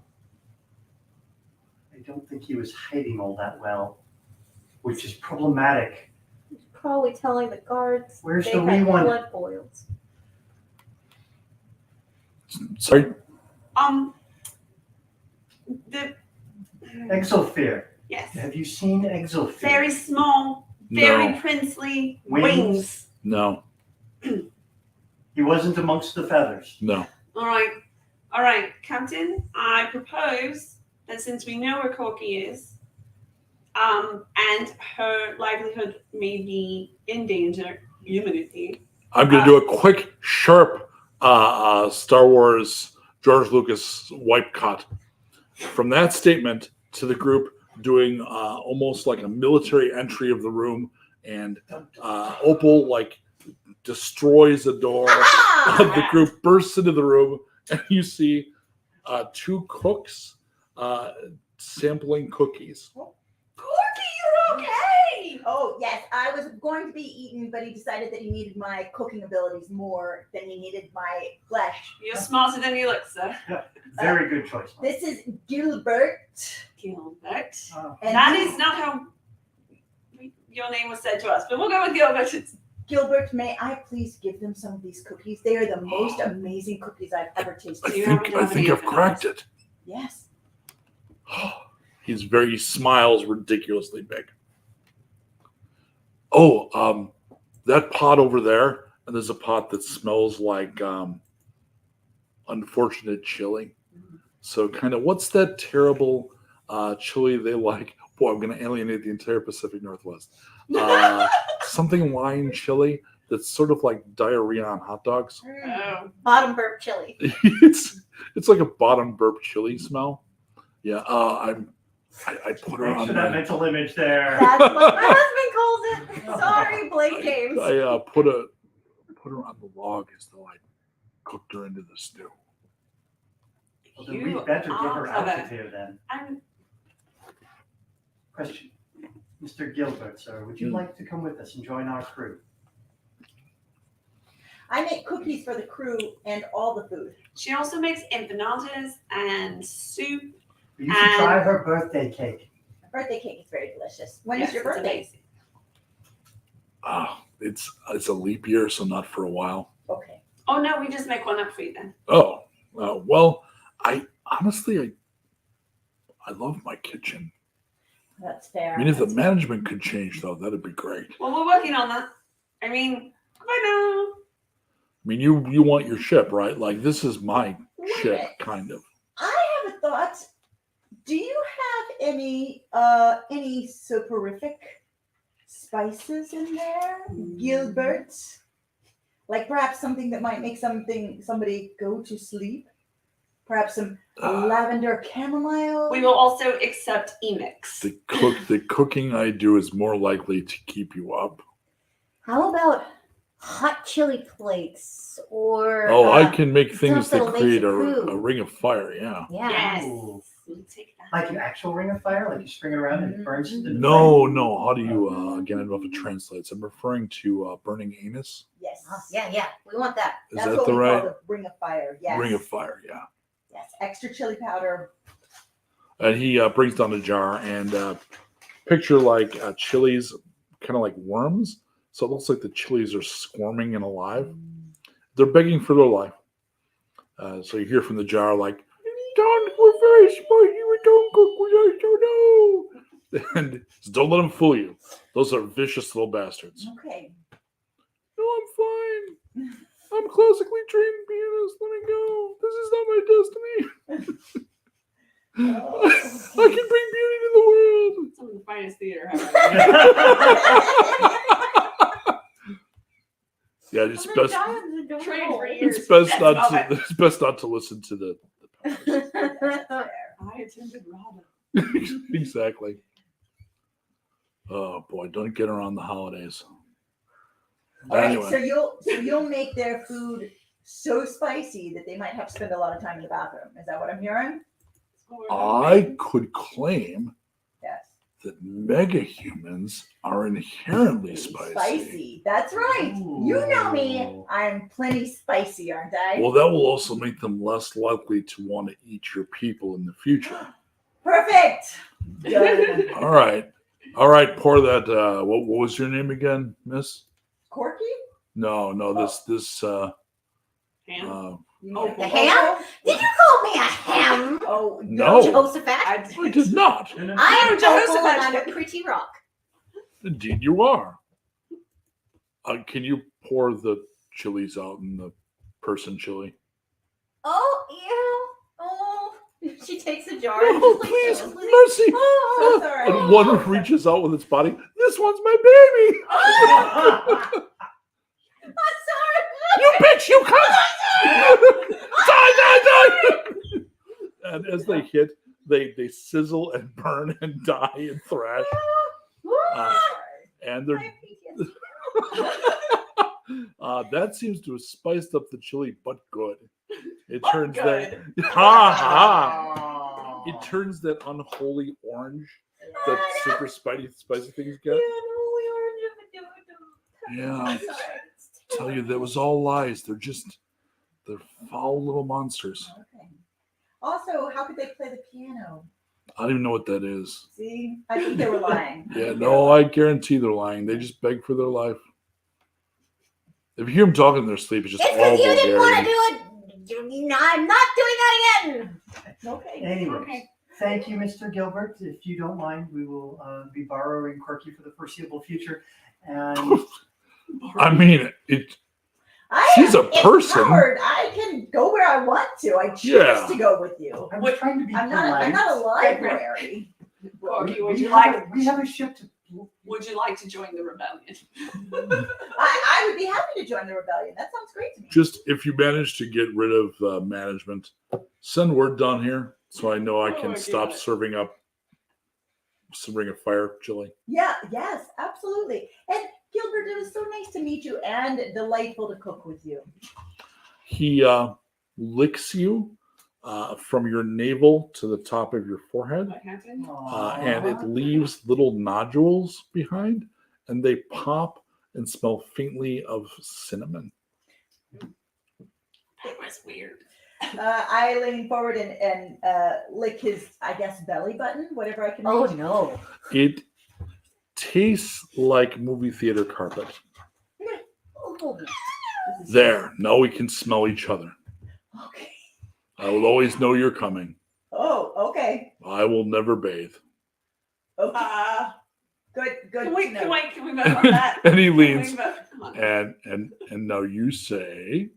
I don't think he was hiding all that well, which is problematic. Probably telling the guards Where's they the had wee one? blood boils. Sorry? The Exosphere. yes. Have you seen Exosphere? Very small, very No. princely Wings. wings. No. He wasn't amongst the feathers. No. All right, Captain. I propose that since we know where Corky is, and her livelihood may be in danger imminently. I'm going to do a quick, sharp Star Wars George Lucas wipe cut from that statement to the group doing almost like a military entry of the room, and Opal like destroys the door. The group bursts into the room, and you see two cooks sampling cookies. Corky, you're okay. Oh yes, I was going to be eaten, but he decided that he needed my cooking abilities more than he needed my flesh. You're smarter than you look, sir. Very good choice. Mom. This is Gilbert. Gilbert. And That you- is not how your name was said to us, but we'll go with Gilbert. Gilbert, may I please give them some of these cookies? They are the most amazing cookies I've ever I tasted. You think haven't done I've any cracked it. Yes. He smiles ridiculously big. Oh, that pot over there, and there's a pot that smells like unfortunate chili. So kind of, what's that terrible chili they like? Boy, I'm going to alienate the entire Pacific Northwest. Something wine chili that's sort of like diarrhea on hot dogs. Oh. Bottom burp chili. it's like a bottom burp chili smell. Yeah, I put her Thanks on for that my, mental image there. That's what My husband calls it. Sorry, Blake James. I put her on the log as though I cooked her into the stew. Well, then You we better give are her clever. altitude then. I'm Question. Mr. Gilbert, sir, would you like to come with us and join our crew? I make cookies for the crew and all the food. She also makes empanadas and soup. You should try her birthday cake. My birthday cake is very delicious. When is Yes, your it's birthday? amazing. It's a leap year, so not for a while. Okay. Oh no, we just make one up for you then. Oh, well, I honestly love my kitchen. That's fair. I mean, if the That's management could change, though, that'd be great. Well, we're working on that. I mean, goodbye now. I mean, you want your ship, right? Like, this is my Wait a ship, minute. kind of. I have a thought. Do you have any soporific spices in there, Gilbert? Like perhaps something that might make somebody go to sleep? Perhaps some lavender chamomile? We will also accept emix. The cooking I do is more likely to keep you up. How about hot chili flakes or Oh, I can make things stuff that that'll make create you a crude. ring of fire, yeah. Yeah. Yes. Ooh. We'll take that. Like an actual ring of fire? Like you string it around and it burns to the No, how do you, again, I don't know if it translates. I'm referring to burning anus. Yes. Yeah. We want that. Is That's that what the we right? call the ring of fire. Yes. Ring of fire, yeah. Yes. Extra chili powder. And he brings down a jar and picture like chilies, kind of like worms. So it looks like the chilies are squirming and alive. They're begging for their life. So you hear from the jar like, we're very spicy, we don't cook with us, oh no. And don't let them fool you. Those are vicious little bastards. Okay. No, I'm fine. I'm classically trained pianist. Let me go. This is not my destiny. I can bring beauty to the world. Some of the finest theater. Yeah, it's best. Trained for years. It's best That's not all to. It's best not to listen to the I attended Robin. exactly. Oh boy, don't get around the holidays. All right, Anyway. so you'll make their food so spicy that they might have to spend a lot of time in the bathroom. Is that what I'm hearing? I could claim Yes. that mega humans are inherently spicy. Spicy. That's right. You know me. I'm plenty spicy, aren't I? Well, that will also make them less likely to want to eat your people in the future. Perfect. Good. All right. Pour that. What was your name again, Miss? Corky? No. This. Ham? You Oh, mean the Coco? ham? Did you call me a ham? Oh No. Jehoshaphat? I did not. I am Jehoshaphat. Opal and I'm a pretty rock. Indeed, you are. Can you pour the chilies out in the person chili? Oh, yeah. Oh, She takes a jar. Oh, and please, just like, mercy. Oh, sorry. And one reaches out with its body. This one's my baby. I'm sorry. You bitch, you cunt! Die! And as they hit, they sizzle and burn and die and thrash. And they're that seems to have spiced up the chili, but good. It turns that it turns that unholy orange that super spicy things get. Yeah, I tell you, that was all lies. They're foul little monsters. Okay. Also, how could they play the piano? I don't even know what that is. See, I think they were lying. Yeah, no, I guarantee they're lying. They just beg for their life. If you hear them talking in their sleep, it's just It's all because you didn't want to vulgarity. do it. I'm not doing that again. Okay. Anyways, Okay. thank you, Mr. Gilbert. If you don't mind, we will be borrowing Corky for the foreseeable future. And I mean, it. I She's am a person. empowered. I can go where I want to. I choose Yeah. to go with you. I was trying to be I'm polite. not a library. Corky, We would you have like a- we have a ship to. would you like to join the rebellion? I would be happy to join the rebellion. That sounds great to me. Just if you manage to get rid of management, send word down here so I know I Oh can my stop God. serving a fire chili. Yeah, yes, absolutely. And Gilbert, it was so nice to meet you and delightful to cook with you. He licks you from your navel to the top of your forehead, What happened? and it leaves little nodules behind, and they pop and smell faintly of cinnamon. That was weird. I lean forward and lick his, I guess, belly button, whatever I can Oh reach. no. It tastes like movie theater carpet. Oh, this is- There, now we can smell each other. Okay. I will always know you're coming. Oh, okay. I will never bathe. Okay. Good. Can to we know. vote on that? And he Can we leans. vote on that? And now you say,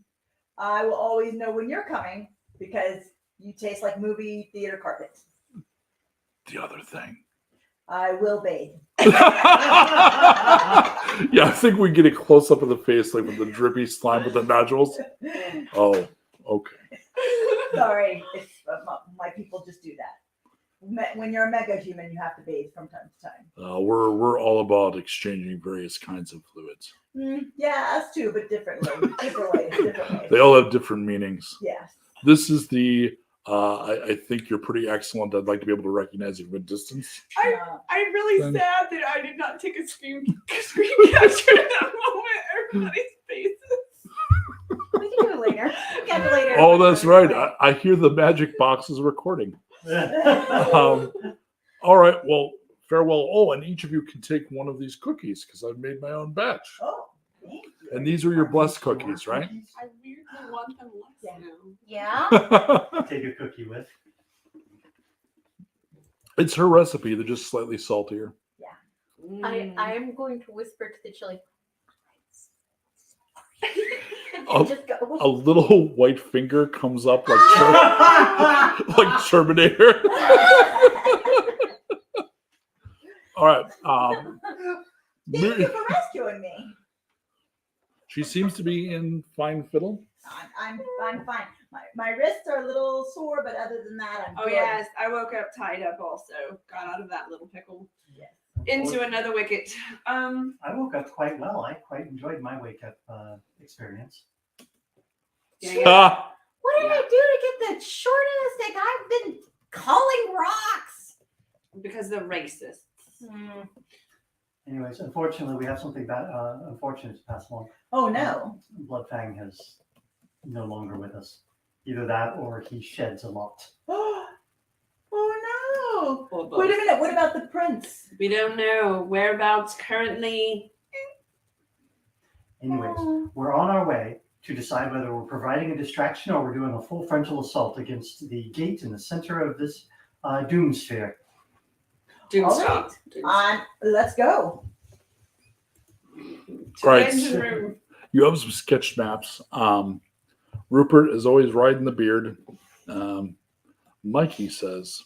I will always know when you're coming because you taste like movie theater carpet. the other thing. I will bathe. Yeah, I think we get a close up of the face, like with the drippy slime with the nodules. Oh, okay. Sorry, it's, my people just do that. When you're a mega human, you have to bathe from time to time. We're all about exchanging various kinds of fluids. Yeah, us too, but differently. Different ways. They all have different meanings. Yes. This is the. I think you're pretty excellent. I'd like to be able to recognize you from a distance. I'm really Then- sad that I did not take a screen capture at that moment. Everybody's faces. We can do it later. Catch it later. Oh, that's right. I hear the magic box is recording. All right. Well, farewell. Oh, and each of you can take one of these cookies because I've made my own batch. Oh, thank you. And these are your blessed cookies, right? I weirdly want them less Yeah. now. Yeah. Take a cookie with. It's her recipe. They're just slightly saltier. I am going to whisper to the chili. Oh. Just go. A little white finger comes up like like Terminator. All right. Thank you for rescuing me. She seems to be in fine fiddle. I'm fine. My wrists are a little sore, but other than that, I'm Oh good. yes, I woke up tied up also. Got out of that little pickle. Yes. Into another wicket. I woke up quite well. I quite enjoyed my wake up experience. Yeah. Ah, What did I do to get the short end of the stick? I've been calling rocks. Because they're racist. Anyways, unfortunately, we have something bad, unfortunate to pass along. Oh no. Bloodfang has no longer with us. Either that or he sheds a lot. Oh no. Or both. Wait a minute. What about the prince? We don't know whereabouts currently. Anyways, we're on our way to decide whether we're providing a distraction or we're doing a full frontal assault against the gate in the center of this doom sphere. Doomstop. Let's go. Right. Engine room. you have some sketch maps. Rupert is always riding the beard. Mikey says,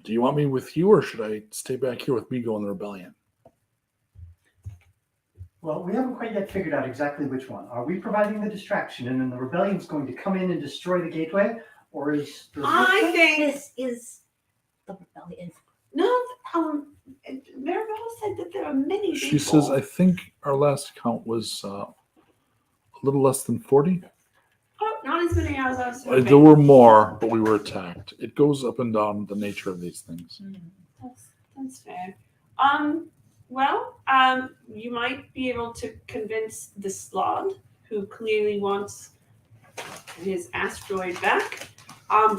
"Do you want me with you, or should I stay back here with Migo and the rebellion?" Well, we haven't quite yet figured out exactly which one. Are we providing the distraction and then the rebellion's going to come in and destroy the gateway? Or is the I think This is the rebellion. no. Maribel said that there are many. She people. says, "I think our last count was a little less than 40. Oh, not as many as I was There hoping. were more, but we were attacked. It goes up and down the nature of these things." That's fair. Well, you might be able to convince the Slod, who clearly wants his asteroid back.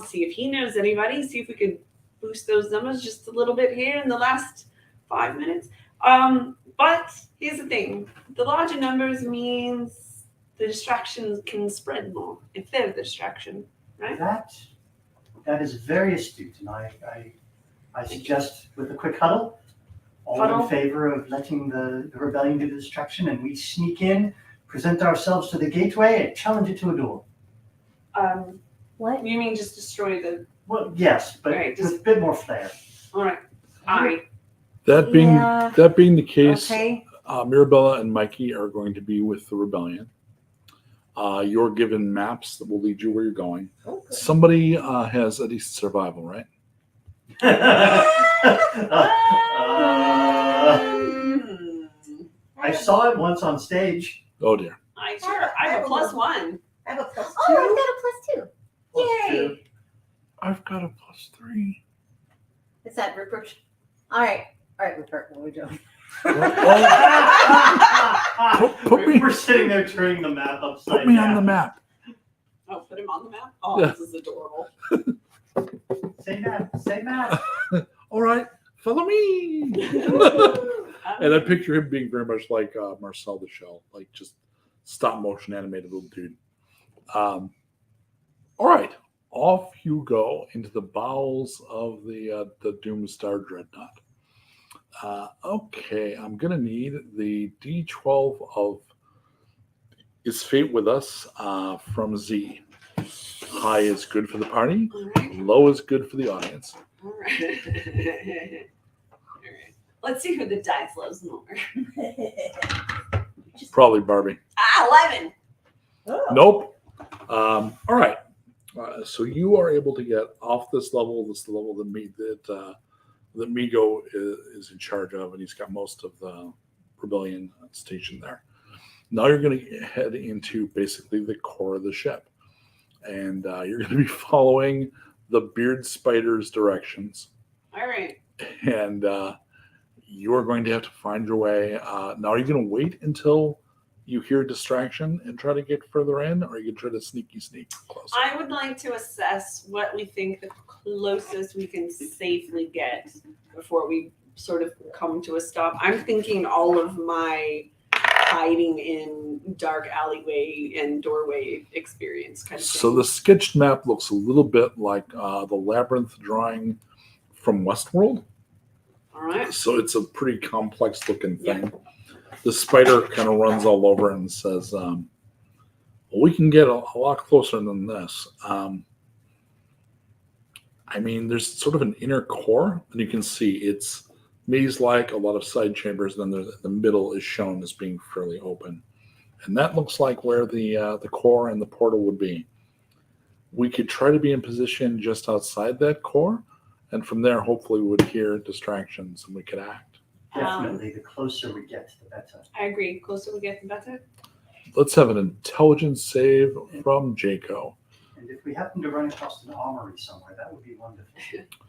See if he knows anybody. See if we can boost those numbers just a little bit here in the last 5 minutes. But here's the thing: the larger numbers means the distractions can spread more if they're the distraction, right? That is very astute, and I suggest with a quick huddle, all Huddle. in favor of letting the rebellion do the distraction, and we sneak in, present ourselves to the gateway, and challenge it to a duel. What? You mean just destroy the? Well, yes, but Right, with a bit more flair. All right. All right. That being Yeah. the case, Okay. Mirabella and Mikey are going to be with the rebellion. You're given maps that will lead you where you're going. Okay. Somebody has at least survival, right? I saw it once on stage. Oh dear. I have a +1. I have a +2. Oh, I've got a +2. Plus Yay. two. I've got a +3. Is that Rupert? All right, Rupert. What are we doing? Put me- We're sitting there turning the map upside Put me down. on the map. Oh, put him on the map. Oh, Yeah. this is adorable. Say that. All right, follow me. And I picture him being very much like Marcel the Shell, like just stop motion animated little dude. All right, off you go into the bowels of the Doomstar Dreadnought. Okay, I'm gonna need the D12 of Is Fate With Us from Z. High is good for the party. All right. Low is good for the audience. All right. All right. Let's see who the dice loves more. Probably Barbie. 11. Oh. Nope. All right. So you are able to get off this level that Migo is in charge of, and he's got most of the rebellion stationed there. Now you're going to head into basically the core of the ship, and you're going to be following the Beard Spider's directions, All right. and you are going to have to find your way. Now, are you going to wait until you hear distraction and try to get further in, or are you going to try to sneak closer? I would like to assess what we think the closest we can safely get before we sort of come to a stop. I'm thinking all of my hiding in dark alleyway and doorway experience kind of thing. So the sketched map looks a little bit like the labyrinth drawing from Westworld. All right. So it's a pretty complex looking Yeah. thing. The spider kind of runs all over and says, well, we can get a lot closer than this. I mean, there's sort of an inner core, and you can see it's maze-like, a lot of side chambers, and then the middle is shown as being fairly open. And that looks like where the core and the portal would be. We could try to be in position just outside that core, and from there, hopefully, we would hear distractions and we could act. Definitely, the closer we get, the better. I agree. Closer we get, the better. Let's have an intelligence save from Jaco. And if we happen to run across an armory somewhere, that would be wonderful.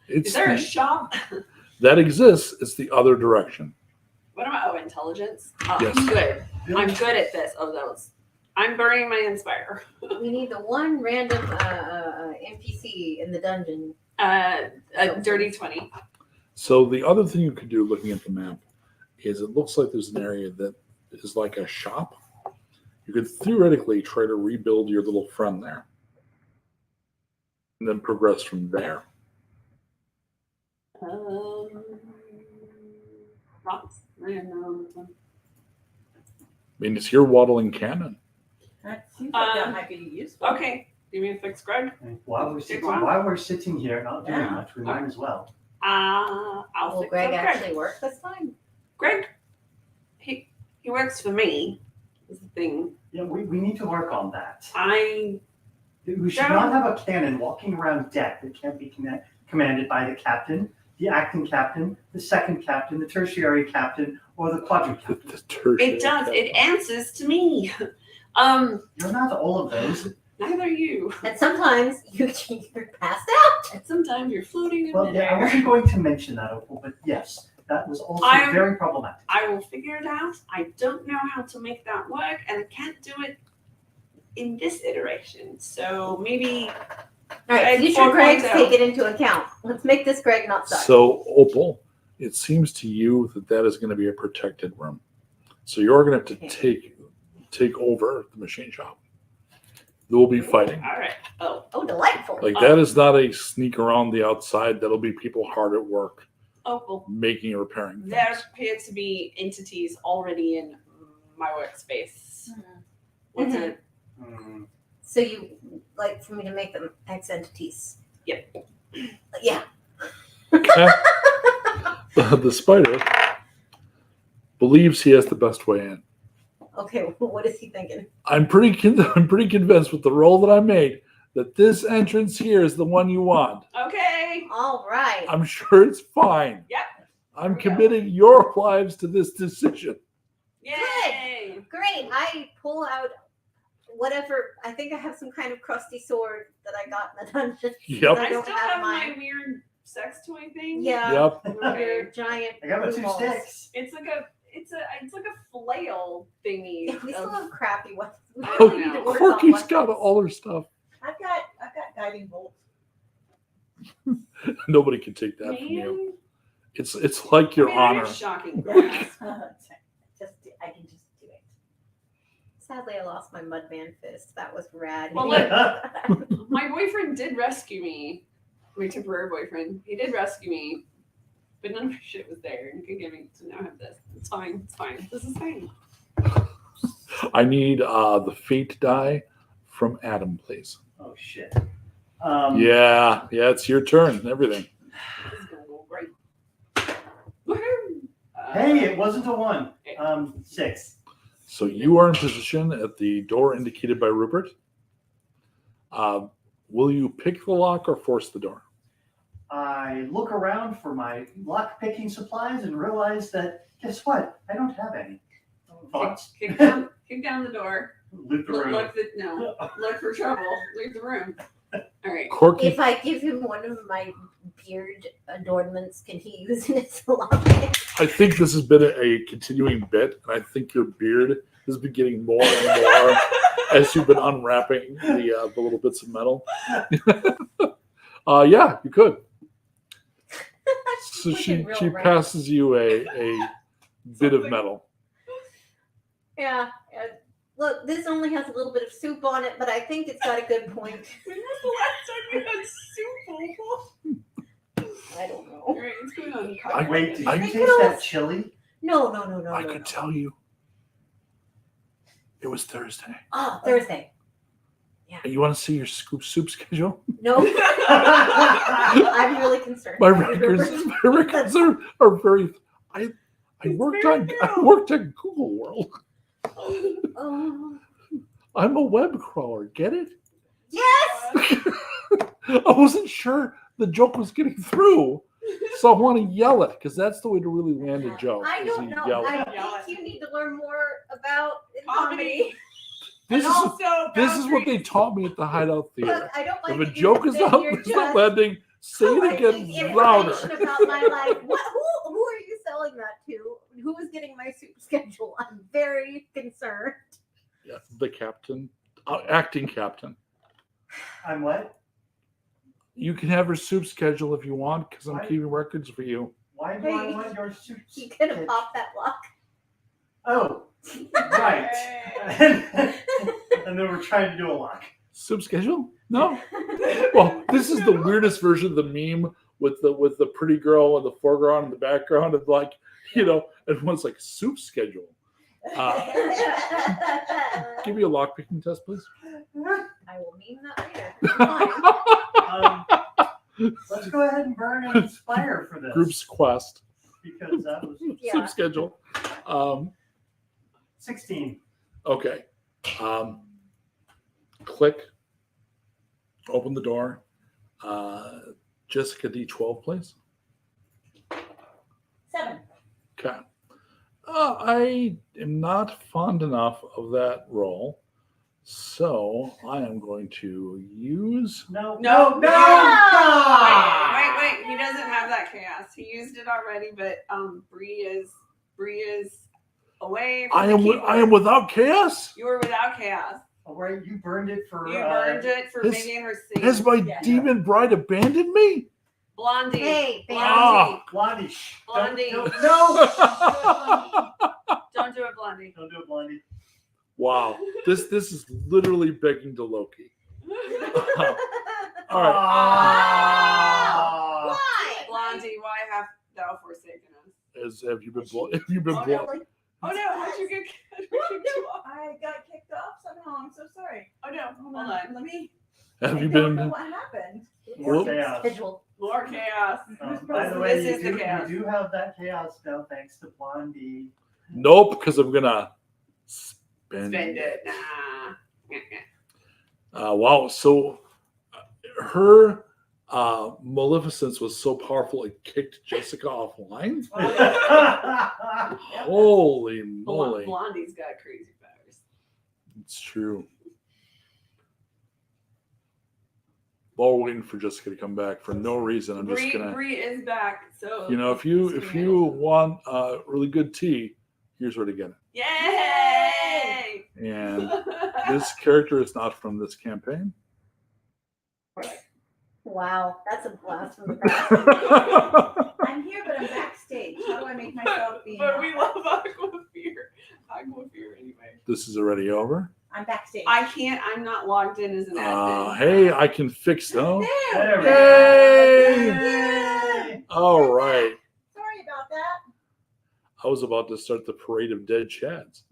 It's Is there a shop? that exists. It's the other direction. What am I? Oh, intelligence. Oh, Yes. good. I'm good at this. Oh, that was. I'm burning my inspire. We need the one random NPC in the dungeon. A dirty 20. So the other thing you could do, looking at the map, is it looks like there's an area that is like a shop. You could theoretically try to rebuild your little friend there, and then progress from there. Rocks. I don't know. I mean, it's your waddling cannon. That seems like that might be useful. Okay. Give me a fix, Greg. And while we're sitting here not doing much, we might as well. I'll Will fix Greg up Greg. actually work this time? Greg, he works for me. Is the thing. Yeah, we need to work on that. We should Yeah. not have a cannon walking around deck that can't be commanded by the captain, the acting captain, the second captain, the tertiary captain, or the quadrant captain. The tertiary It does. captain. It answers to me. You're not all of those. Neither are you. And sometimes you're passed out. And sometimes you're floating in Well, yeah, I midair. wasn't going to mention that, Opal, but yes, that was also I'm- very problematic. I will figure it out. I don't know how to make that work, and I can't do it in this iteration. So maybe All right, Greg future Gregs 4.0. take it into account. Let's make this Greg not suck. So, Opal, it seems to you that is going to be a protected room. So you're going to have to take over the machine shop. There will be fighting. all right. Oh, delightful. Like that is not a sneak around the outside. That'll be people hard at work Well, making and repairing there things. appear to be entities already in my workspace. What's Mhm. it? Hmm. So you like for me to make them X entities? Yep. Yeah. The spider believes he has the best way in. Okay, what is he thinking? I'm pretty convinced with the roll that I made that this entrance here is the one you want. Okay. All right. I'm sure it's fine. Yep. I'm committing your lives to this decision. Yay. Great. I pull out whatever. I think I have some kind of crusty sword that I got in the dungeon. Yep. I I don't still have have mine. my weird sex toy thing. Yeah. Yep. Your giant. I got my blue 2 balls. sticks. It's like a flail thingy. Yeah, we still have crappy ones. We Oh, really need to no. work on Corky's got weapons. all her stuff. I've got guiding bolts. Nobody can take that from you. Man, It's like your man, honor. you're shocking. Grass. I can just do it. Sadly, I lost my Mudman fist. That was rad. Well, look, my boyfriend did rescue me. My temporary boyfriend. He did rescue me. But none of my shit was there. And he could give me, so now I have this. It's fine. It's fine. This is fine. I need the fate die from Adam, please. Oh shit. Yeah, it's your turn. and Everything. This is gonna go great. Woohoo! Hey, it wasn't a 1. 6. So you are in position at the door indicated by Rupert. Will you pick the lock or force the door? I look around for my lock picking supplies and realize that guess what? I don't have any. Thoughts? Kick down the door. Loot the Look, room. look for trouble. Leave the room. All right. Corky, If I give him one of my beard adornments, can he use it as a locket? I think this has been a continuing bit, and I think your beard has been getting more and more as you've been unwrapping the little bits of metal. Yeah, you could. So Looking real she rank. passes you a bit of metal. Yeah. Look, this only has a little bit of soup on it, but I think it's got a good point. When was the last time you had soup? I don't know. All right, what's going on? Wait, did I you could taste also- that chili? No. I could tell you. It was Thursday. Oh, Thursday. And you want to see your soup schedule? No. I'm really concerned. My records are very. I worked on Google World. Oh. I'm a web crawler. Get it? Yes. I wasn't sure the joke was getting through, so I want to yell it because that's the way to really land a joke. I is don't you know. yell it. I think you need to learn more about comedy. This And is also this is what they boundaries. taught me at the Hideout Look, Theater. I don't like If a that joke is that not you're it's just not landing, say it collecting again louder. information about my life. Who are you selling that to? Who is getting my soup schedule? I'm very concerned. Yeah, the captain, acting captain. I'm what? You can have her soup schedule if you want because I'm Why? keeping records for you. Why do I Hey, want your soup? You gonna sketch? pop that lock? Oh, right. And then we're trying to do a lock. Soup schedule? No. Well, this is the weirdest version of the meme with the pretty girl in the foreground and the background, and like everyone's like soup schedule. Give me a lock picking test, please. I I will meme that later. It's fine. Let's go ahead and burn and inspire for this. Group's quest. Because that was Soup schedule. 16. Okay. Click. Open the door. Jessica D12, please. 7. Okay. I am not fond enough of that roll, so I am going to use. No. No. No! Wait. He doesn't have that chaos. He used it already, but Bree is away. From I the am keyboard. without chaos. You were without chaos. Oh, right, you burned it for. You burned it for has- Minnie and her scene. Has my Yeah. demon bride abandoned me? Blondie. Hey, Ah. Blondie. Shh. Blondie. No. Don't do it, Blondie. Don't do it, Blondie. Wow, this is literally begging to Loki. All right, Ah. Why? Blondie, why have thou forsaken us? have you been Oh, no. Oh no, how'd you get kicked off? I got kicked off somehow. I'm so sorry. Oh no, hold on. Let me. Have you I don't know been? what happened? More Well- chaos. Schedule. More chaos. By the way, This is the you chaos. do have that chaos now, thanks to Blondie. Nope, because I'm gonna spend Spend it. Nah. Wow, so her maleficence was so powerful it kicked Jessica offline. Holy moly, Blondie's got crazy powers. it's true. While we're waiting for Jessica to come back for no reason, I'm just gonna. Bree is back, so You know, if you want really good tea, here's where to get it. Yay! And this character is not from this campaign. Wow, that's a blast from the past. I'm here, but I'm backstage. How do I make myself be? But we love Aquafear. Aquafear anyway. This is already over. I'm backstage. I can't. I'm not logged in as an admin. Hey, I can fix them. There we Yay! go. Yay! All right. Sorry about that. I was about to start the parade of dead chads.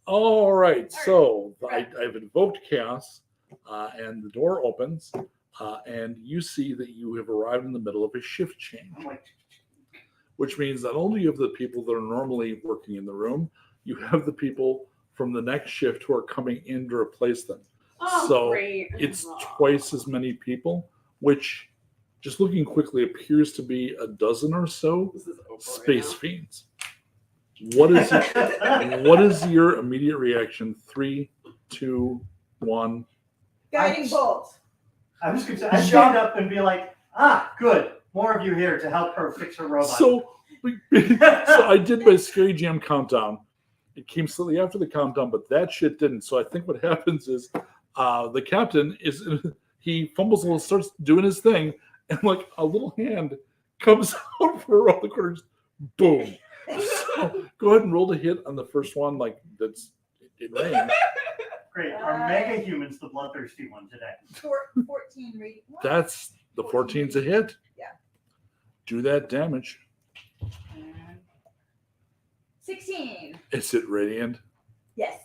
All right. So I've invoked chaos, and the door opens, and you see that you have arrived in the middle of a shift change, I'm like, which means not only do you have the people that are normally working in the room, you have the people from the next shift who are coming in to replace them. Oh, So, great. It's Aw. twice as many people, which, just looking quickly, appears to be a dozen or so This is over space right fiends. What is your immediate reaction? 3, 2, 1. Guiding bolt. I was going to say, I'd stand up and be like, good. More of you here to help her fix her robot. So I did my Scary Jam countdown. It came slightly after the countdown, but that shit didn't. So I think what happens is the captain he fumbles a little, starts doing his thing, and like a little hand comes out from around the corner. Just boom. So go ahead and roll the hit on the first one. Like it rained. Great. Our mega human's the bloodthirsty one today. 14 reading. What? That's the 14's a hit. Yeah. Do that damage. 16. Is it radiant? Yes.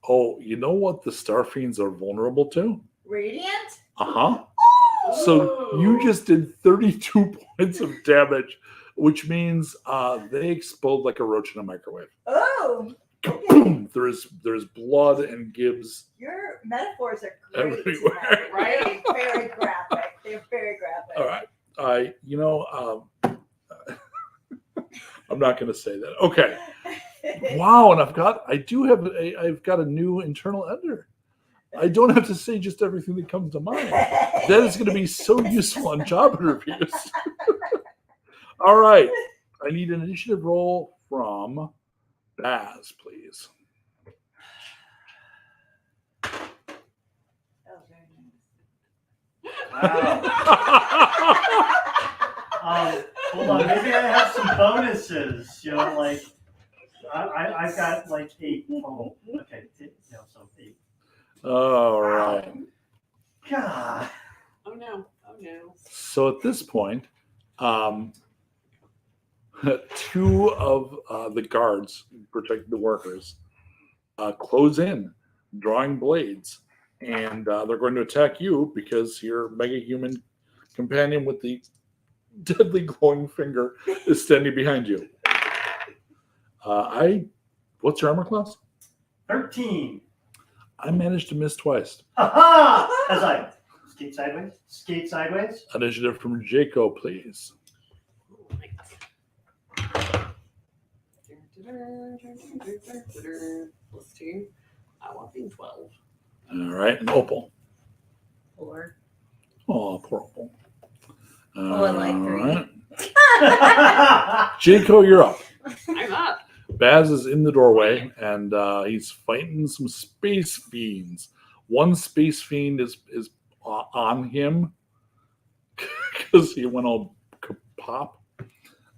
Oh, you know what the Star Fiends are vulnerable to? Radiant. Uh-huh. So you just did 32 points of damage, which means they explode like a roach in a microwave. Oh, Boom! There's blood and gibbs your metaphors are great. everywhere. tonight. Right? Very graphic. They're very graphic. All right. I'm not going to say that. Okay. Wow, and I've got a new internal editor. I don't have to say just everything that comes to mind. That is going to be so useful on job interviews. All right. I need an initiative roll from Baz, please. Oh, very nice. Wow. Hold on, maybe I have some bonuses. You know, like I've got like 8 total. Okay, so 8. All right. God. Oh no. Oh no. So at this point, 2 of the guards protect the workers close in, drawing blades, and they're going to attack you because your mega human companion with the deadly glowing finger is standing behind you. What's your armor class? 13. I managed to miss twice. Ha As I skate sideways. Initiative from Jaco, please. Plus 2. I want being 12. All right, and Opal. 4. Oh, poor Opal. Oh, I like 3. Right. Jaco, you're up. I'm up. Baz is in the doorway, and he's fighting some space fiends. One space fiend is on him because he went all pop.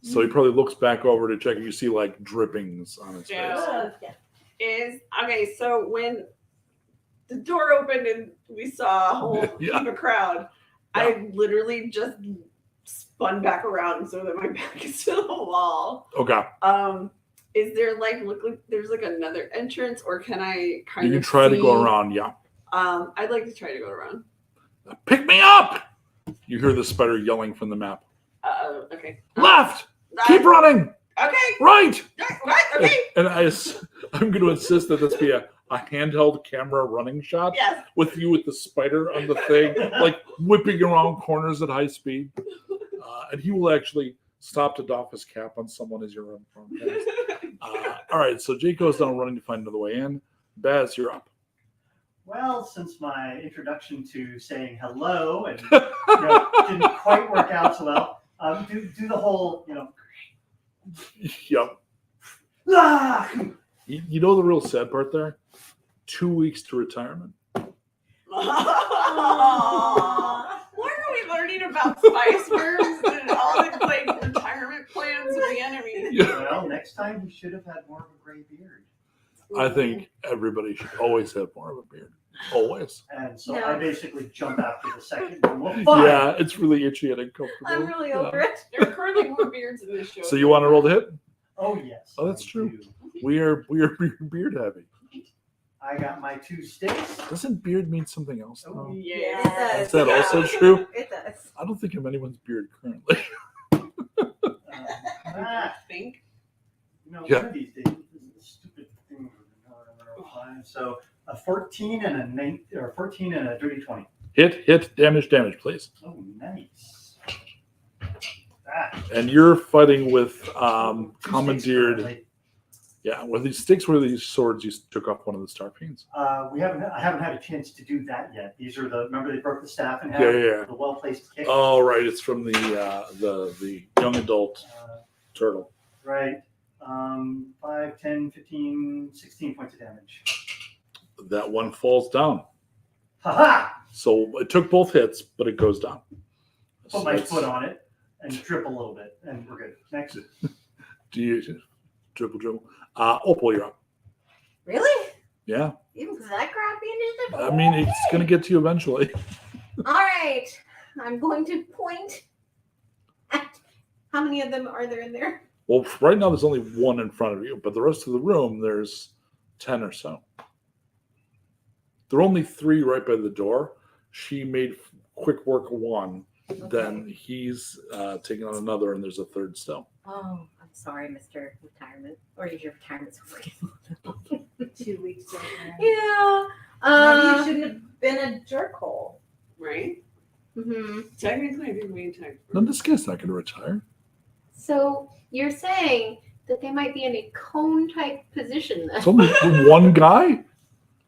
So he probably looks back over to check, and you see like drippings on his face. Okay, so when the door opened and we saw a whole Yeah. heap of crowd, I literally just spun back around so that my back is to the wall. Okay. Is there like there's like another entrance, or can I kind You of can try to go see- around, yeah. I'd like to try to go around. Pick me up! You hear the spider yelling from the map. Okay. Left! Keep running! Okay. Right! What? Okay. And I'm going to insist that this be a handheld camera running shot Yes. with you with the spider on the thing, like whipping around corners at high speed. And he will actually stop to doff his cap on someone as you're running past. All right, so Jaco's down running to find another way in. Baz, you're up. Well, since my introduction to saying hello and didn't quite work out so well, do the whole, Yep. ah! You know the real sad part there? 2 weeks to retirement. Why are we learning about spice worms and all the like retirement plans of the enemy? Well, next time we should have had more of a gray beard. I think everybody should always have more of a beard. Always. And so No. I basically jump after the second one. Well, fine. Yeah, it's really itchy and uncomfortable. I'm really Yeah. over it. There are currently more beards in this show. So you want to roll the hit? Oh, yes. Oh, that's I true. do. We are beard heavy. I got my 2 sticks. Doesn't beard mean something else? Oh, though? Yeah. Is that also true? It does. I don't think of anyone's beard currently. Ah, Think. Yeah. One of these days, this is a stupid thing. So a 14 and a 14 and a dirty 20. Hit, damage, please. Oh, nice. Ah, And you're fighting with 2 sticks commandeered. currently. Yeah, were these sticks or these swords you took off one of the star fiends? I haven't had a chance to do that yet. These are remember they broke the staff in half? Yeah. The well-placed kick. Oh, right. It's from the young adult turtle. Right. 5, 10, 15, 16 points of damage. That one falls down. Ha-ha! So it took both hits, but it goes down. Put So my that's- foot on it and drip a little bit, and we're good. Next. Do you dribble? Opal, you're up. Really? Yeah. Even that crappy initiative? I mean, it's going to get to you eventually. All right. I'm going to point at how many of them are there in there? Well, right now there's only one in front of you, but the rest of the room, there's 10 or so. There are only 3 right by the door. She made quick work of one. Then he's taking on another, and there's a third still. Oh, I'm sorry, Mr. Retirement. Or is your retirement so freaking 2 weeks later. Yeah. Maybe you shouldn't have been a jerkhole. Right? hmm Technically, I didn't mean to. No, this guy's not going to retire. So you're saying that they might be in a cone type position then? It's only one guy.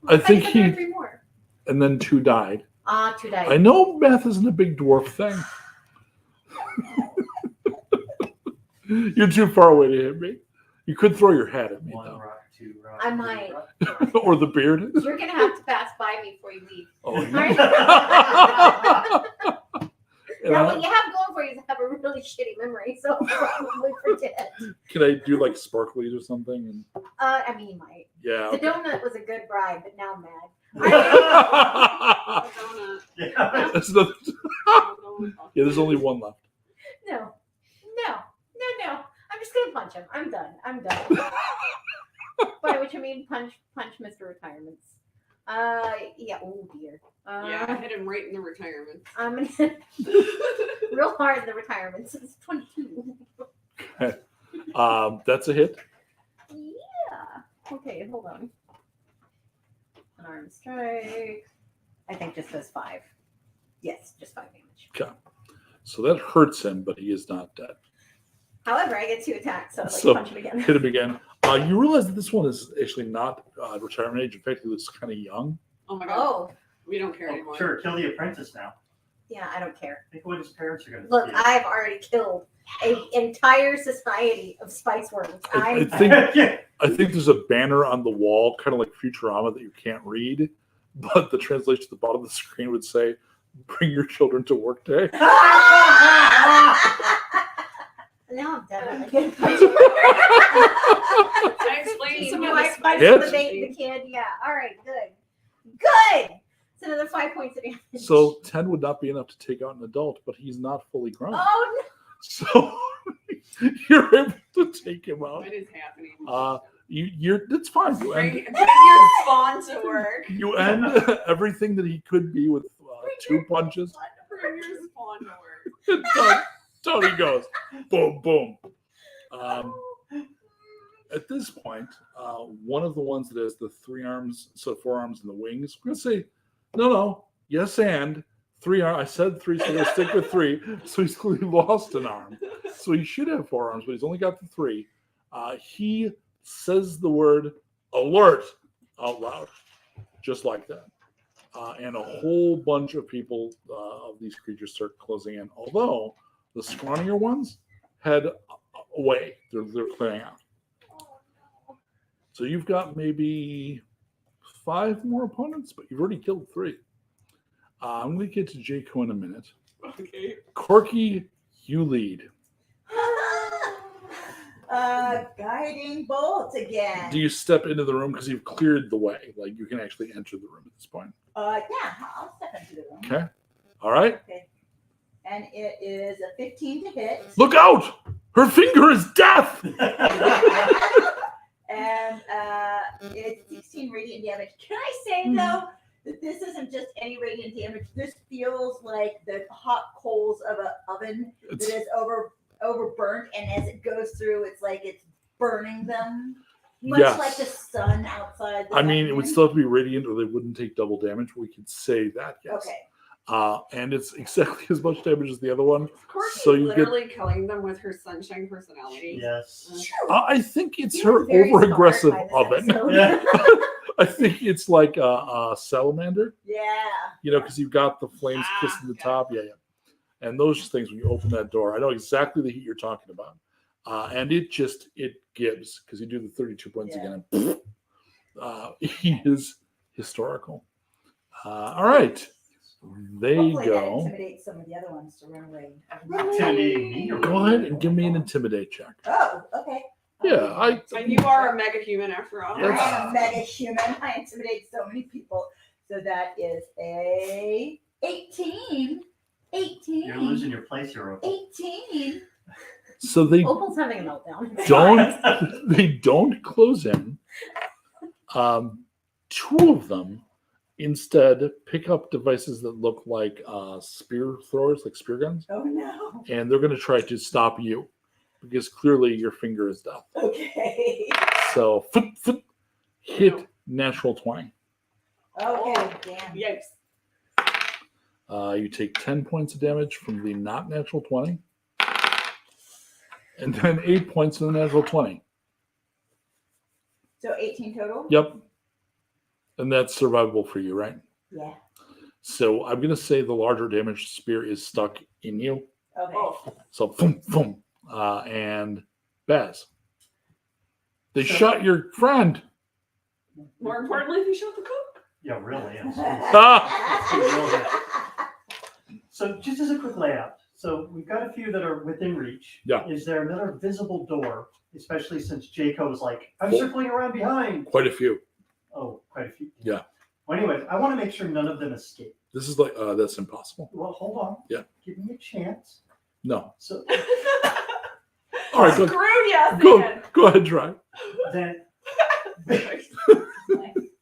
I think thought there were he, 3 more. and then 2 died. 2 days. I know math isn't a big dwarf thing. You're too far away to hit me. You could throw your hat at me, 1 though. rock, 2 rock. I 3 might. rock. Or the beard. You're gonna have to pass by me before you leave. Oh, All right? And Now, I- what you have going for you is I have a really shitty memory, so I'll probably forget. can I do like sparklies or something? And, I mean, you might. yeah. The donut was a good bribe, but now I'm mad. Donut. Yeah. That's the- yeah, there's only one left. No. I'm just gonna punch him. I'm done. By which I mean punch Mr. Retirements. Yeah. Oh dear. Yeah, I hit him right in the retirement. I'm gonna real hard in the retirements. It's 22. That's a hit. Yeah. Okay, hold on. Unarmed strike. I think just does 5. Yes, just 5 damage. Okay. So that hurts him, but he is not dead. However, I get 2 attacks, so I'd like So, to punch him again. Hit him again. You realize that this one is actually not retirement age. In fact, he looks kind of young. Oh my god. Oh, We don't care anymore. Sure, kill the apprentice now. yeah, I don't care. Think what his parents are going to Look, I've already killed an entire society of spice worms. I I think yeah. I think there's a banner on the wall, kind of like Futurama, that you can't read, but the translation at the bottom of the screen would say, "Bring your children to work day." now I'm definitely getting punched. I explained some Do of I the punch Hit. the bait the kid? Yeah. All right. Good. Good. It's another 5 points of damage. So 10 would not be enough to take out an adult, but he's not fully grown. Oh no. So you're able to take him out. What is happening? You're that's fine. You Bring end, your spawn to work. you end everything that he could be with 2 punches. Bring your spawn to work. Tony goes, boom, boom. At this point, one of the ones that has the 3 arms, so 4 arms and the wings, we're going to say, no, yes, and 3 arms. I said 3, so we'll stick with 3. So he's clearly lost an arm. So he should have 4 arms, but he's only got the 3. He says the word alert out loud, just like that. And a whole bunch of people of these creatures start closing in. Although the scrawnier ones head away. They're clearing out. So you've got maybe 5 more opponents, but you've already killed 3. I'm going to get to Jayco in a minute. Okay. Corky, you lead. Guiding bolt again. Do you step into the room because you've cleared the way? Like you can actually enter the room at this point. Yeah, I'll step into the room. Okay. All right. Okay. And it is a 15 to hit. Look out! Her finger is death! And it's 16 radiant damage. Can I say though that this isn't just any radiant damage? This feels like the hot coals of an oven that It's- is overburnt, and as it goes through, it's like it's burning them, much Yes. like the sun outside. The I mean, it would oven. still have to be radiant or they wouldn't take double damage. We could say that, yes. Okay. And it's exactly as much damage as the other one. Corky So you get- literally killing them with her sunshine personality. Yes. I think it's You were her very smart over-aggressive by this oven. episode. Yeah. I think it's like a salamander, Yeah. because you've got the flames Ah, kissing the okay. top. Yeah. And those things, when you open that door, I know exactly the heat you're talking about. And it gives, because you do the 32 points Yeah. again. And he is historical. All right. There you Hopefully that go. intimidates some of the other ones to run away. Intimidating me. or Go ahead and give me an intimidate check. Oh, okay. Yeah, And you are a mega human after all. I am a mega human. I intimidate so many people. So that is a 18. 18. You're losing your place here. Opal. 18. So they Opal's having a meltdown. don't close in. 2 of them instead pick up devices that look like spear throwers, like spear guns, Oh no. and they're going to try to stop you because clearly your finger is death. Okay. So hit natural 20. Okay, damn. Yikes. You take 10 points of damage from the not natural 20, and then 8 points from the natural 20. So 18 total? Yep. And that's survivable for you, right? Yeah. So I'm going to say the larger damage spear is stuck in you. Okay. Oh, So boom, boom. And Baz. They shot your friend. more importantly, they shot the cook. Yeah, really. Yes. Ah! So just as a quick layout. So we've got a few that are within reach. Yeah. Is there another visible door, especially since Jayco was like, I'm circling around behind. Quite a few. Oh, quite a few. Yeah. Well, anyway, I want to make sure none of them escape. This is like, that's impossible. Well, hold on. Yeah. Give me a chance. No. So All right, Screw yes, go man. ahead, try. then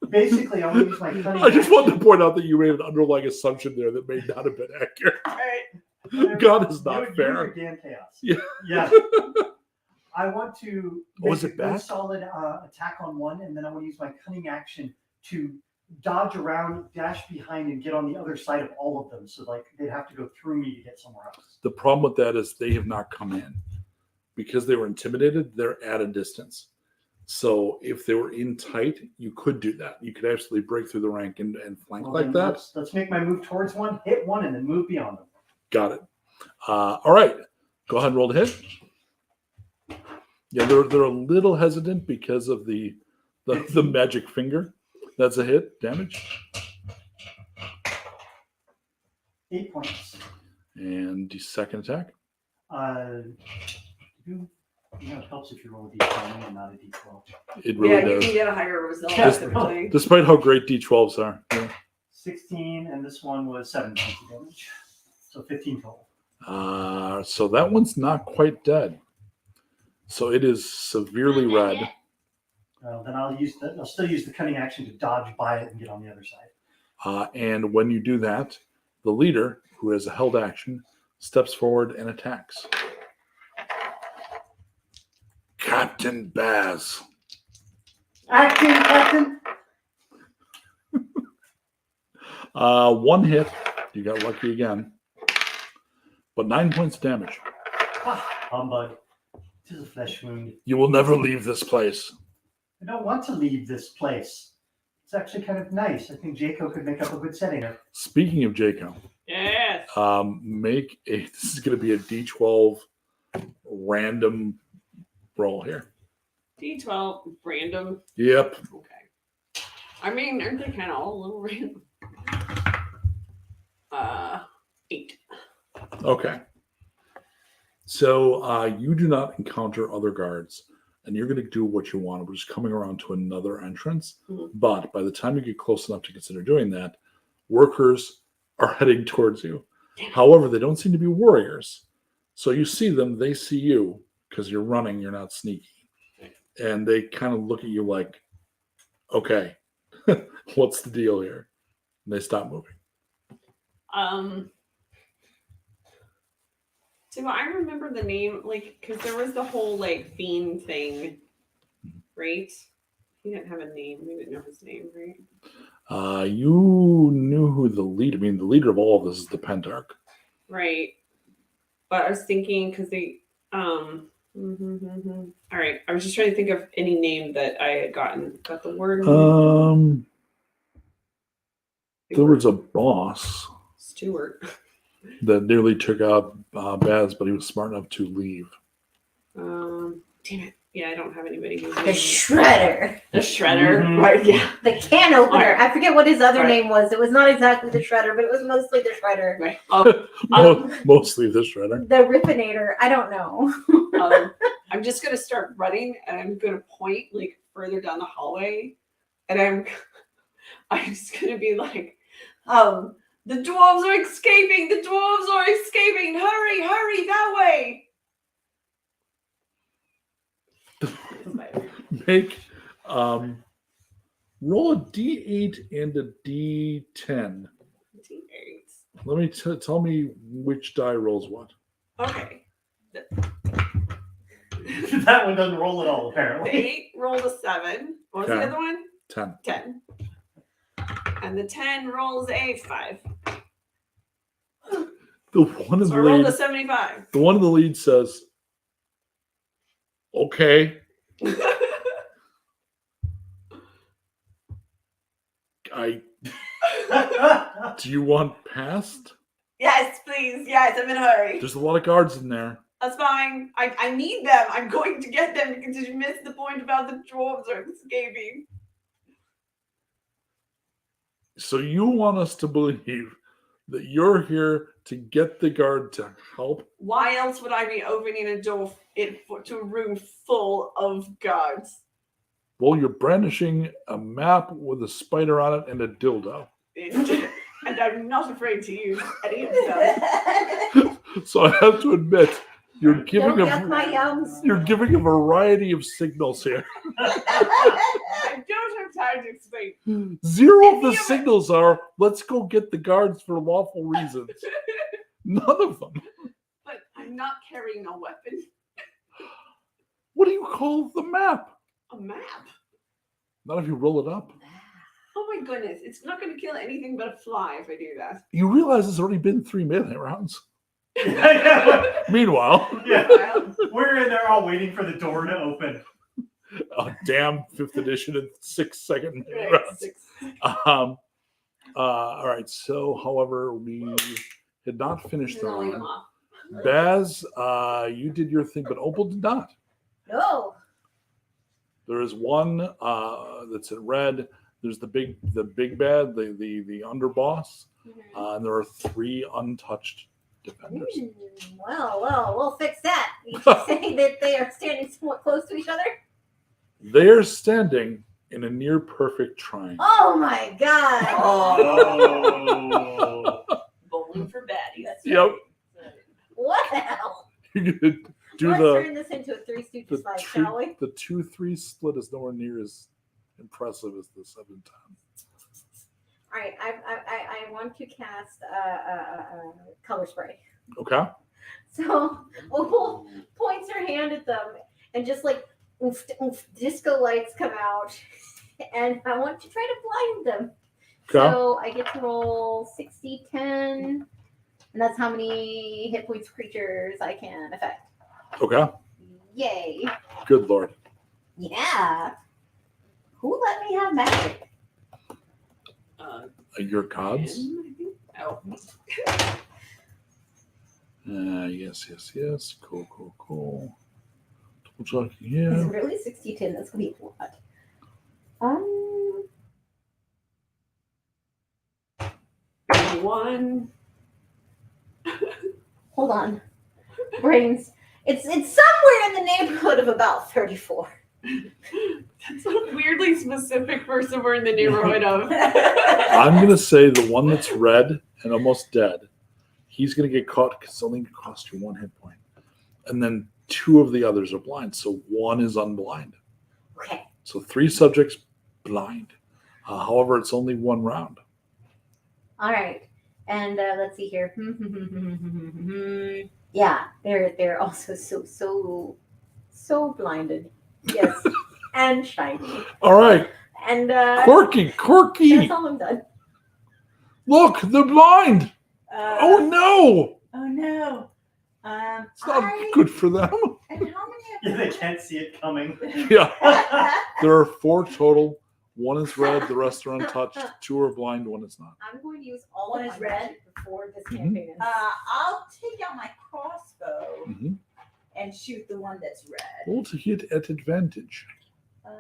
Basically, I want to use my cunning I just action. wanted to point out that you made an underlying assumption there that may not have been accurate. Alright. God is You not would fair. use your damn chaos. Yeah. Yeah. I want to Oh, is make it a good back? solid attack on one, and then I want to use my cunning action to dodge around, dash behind, and get on the other side of all of them. So like they'd have to go through me to get somewhere else. The problem with that is they have not come in. Because they were intimidated, they're at a distance. So if they were in tight, you could do that. You could absolutely break through the rank and flank Well, like then that. Let's make my move towards one, hit one, and then move beyond them. Got it. All right. Go ahead and roll the hit. Yeah, they're a little hesitant because of the magic finger. That's a hit. Damage. 8 points. And the second attack. It helps if you roll a d20 and not a d12. It really Yeah, you does. can get a higher result Yes. typically. Despite how great D12s are. Yeah. 16, and this one was 7 points of damage. So 15 total. So that one's not quite dead. So it is severely red. Then I'll still use the cunning action to dodge by it and get on the other side. And when you do that, the leader, who has a held action, steps forward and attacks. Captain Baz. Acting, Captain! One hit. You got lucky again. But 9 points of damage. Humbug. It is a flesh wound. You will never leave this place. I don't want to leave this place. It's actually kind of nice. I think Jaco could make up a good setting. Speaking of Jaco, Yes. this is going to be a D12 random roll here. D12 random. Yep. Okay. I mean, aren't they kind of all a little random? 8. Okay. So you do not encounter other guards, and you're going to do what you want, which is coming around to another entrance. Mhm. But by the time you get close enough to consider doing that, workers are heading towards you. However, they don't seem to be warriors. So you see them, they see you, because you're running, you're not sneaky. And they kind of look at you like, okay, what's the deal here? And they stop moving. Do I remember the name? Like, because there was the whole like fiend thing, right? He didn't have a name. We didn't know his name, right? You knew who the leader. I mean, the leader of all of this is the Pentarch. Right. But I was thinking because they all right. I was just trying to think of any name that I had got the word. There was a boss Stewart. that nearly took out Baz, but he was smart enough to leave. Damn it. Yeah, I don't have anybody who's The Shredder. the Shredder. Mhm. Right, yeah. The can opener. Alright. I forget what his other Alright. name was. It was not exactly the Shredder, but it was mostly the Shredder. Right. Mostly the Shredder. The Riffinator. I don't know. I'm just gonna start running and I'm gonna point like further down the hallway and I'm just gonna be like, the dwarves are escaping! The dwarves are escaping! Hurry, hurry, that way! Make roll a D8 and a D10. D8. Let me tell me which die rolls what. Okay. That one doesn't roll at all, The apparently. 8 rolled a 7. What was Okay. the other one? 10. 10. And the 10 rolls a 5. The one in So I the rolled a lead, 75. the one in the lead says, "Okay, do you want past? Yes, please. Yes, I'm in a hurry. There's a lot of guards in there." That's fine. I need them. I'm going to get them because you missed the point about the dwarves are escaping. So you want us to believe that you're here to get the guard to help? Why else would I be opening a door to a room full of guards? Well, you're brandishing a map with a spider on it and a dildo. And I'm not afraid to use any of them. So I have to admit, You're giving Don't yuck my a yums. you're giving a variety of signals here. I don't have time to explain. Zero of the signals are let's go get the guards for lawful reasons. None of them. But I'm not carrying a weapon. What do you call the map? A map. Not if you roll it up. Oh my goodness. It's not going to kill anything but a fly if I do that. You realize it's already been 3 melee rounds. Yeah, Meanwhile, Well, we're in there all waiting for the door to open. a damn 5th edition and 6-second melee right, rounds. 6. All right. So, however, we had not finished the Rolling them round. off. Baz, you did your thing, but Opal did not. No. There is one that's in red. There's the big bad, the underboss, and there are 3 untouched defenders. Well, we'll fix that. You keep saying that they are standing somewhat close to each other? They are standing in a near perfect triangle. Oh my god. Oh. Bowling for baddies. Yep. What the hell? You're gonna do Let's the turn this into a Three Stooges fight, shall we? the 2-3 split is nowhere near as impressive as the 7-10. All right, I want to cast color spray. Okay. So Opal points her hand at them, and just like oof, oof, disco lights come out, and I want to try to blind them. Okay. So I get to roll 60, 10, and that's how many hit points creatures I can affect. Okay. Yay! Good lord. Yeah. Who let me have magic? Your gods? Oh. Yes. Cool. Double checking It's here. really 60, 10. That's gonna be a lot. One. Hold on. Brains. It's somewhere in the neighborhood of about 34. That's weirdly specific for somewhere in the neighborhood of. I'm gonna say the one that's red and almost dead. He's gonna get caught because it's only gonna cost you 1 hit point, and then 2 of the others are blind, so 1 is unblind. Okay. So 3 subjects blind. However, it's only 1 round. All right. And let's see here. Yeah, they're also so blinded. Yes, and shiny. All right, And Corky. that's all I'm done. Look, they're blind. Oh no, Oh no. it's not good for them. And how many Yeah, they can't see it coming. Yeah, of there are 4 total. 1 is red, the rest are untouched. 2 are blind, 1 is not. I'm going to use all One of is my red? magic before this Mhm. campaign ends. I'll take out my crossbow Mhm. and shoot the one that's red. Roll to hit at advantage Uh,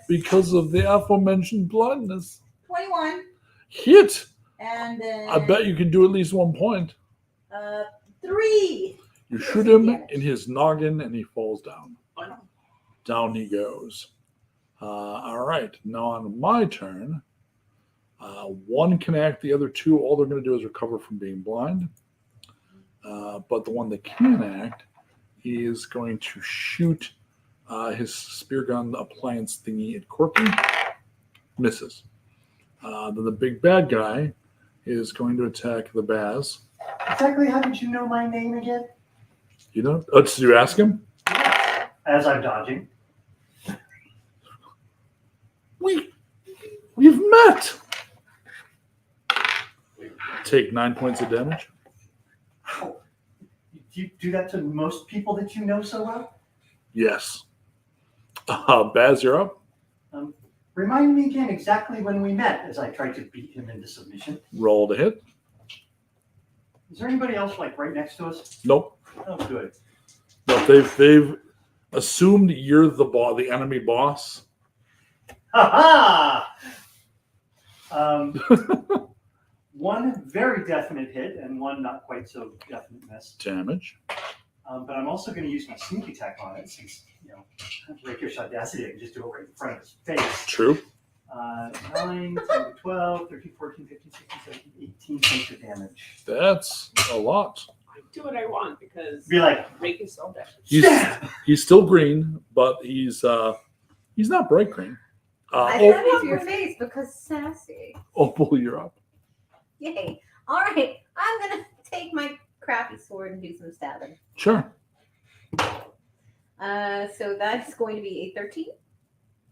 because of the aforementioned blindness. 21. Hit. And then I bet you can do at least 1 point. 3. You shoot him in his noggin and he falls down. Down he goes. All right. Now on my turn, 1 can act, the other 2, all they're going to do is recover from being blind. But the one that can act is going to shoot his spear gun appliance thingy at Corky. Misses. Then the big bad guy is going to attack the Baz. Exactly how did you know my name again? You know? Oh, did you ask him? As I'm dodging. We've met. Take 9 points of damage. How? Do you do that to most people that you know so well? Yes. Baz, you're up. Remind me again exactly when we met as I tried to beat him into submission. Roll to hit. Is there anybody else like right next to us? Nope. Oh, good. No, they've assumed you're the enemy boss. Ha ha! One very definite hit and one not quite so definite miss. Damage. But I'm also going to use my sneak attack on it since, rakish audacity, I can just do it right in front of his face. True. 9, 10, 12, 13, 14, 15, 16, 17, 18 points of damage. That's a lot. I do what I want because Be like, make yourself better. He's still green, but he's not bright green. I Oh, said it to your face because sassy. Opal, you're up. Yay. All right. I'm going to take my crappy sword and do some stabbing. Sure. So that's going to be a 13.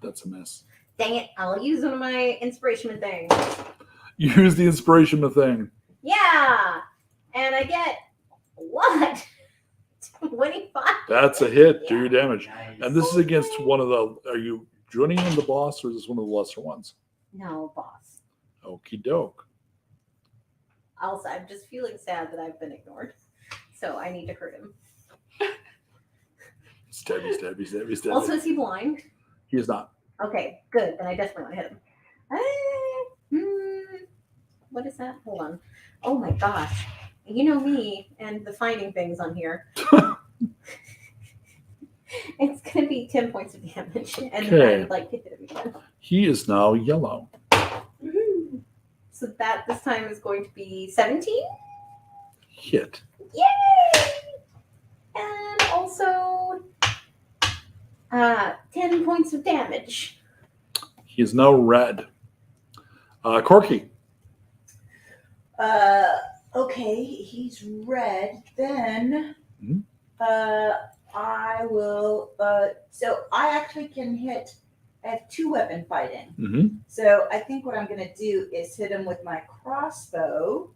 That's a miss. Dang it. I'll use one of my inspiration things. Use the inspiration thing. Yeah. And I get what? 25. That's a hit. Do your damage. nice. And this is against one of the. Are you joining in the boss, or is this one of the lesser ones? No, boss. Okie doke. Also, I'm just feeling sad that I've been ignored. So I need to hurt him. Stabby, stabby, stabby, stabby. Also, is he blind? He is not. Okay, good. Then I definitely want to hit him. What is that? Hold on. Oh my gosh. You know me and the finding things on here. It's going to be 10 points of damage. And then I Okay. would like to hit him again. He is now yellow. Woohoo. So that this time is going to be 17. Hit. Yay! And also 10 points of damage. He is now red. Corky. Okay, he's red. Then, Mhm. I will. So I actually can hit. I have 2-weapon fighting. Mm-hmm. So I think what I'm going to do is hit him with my crossbow.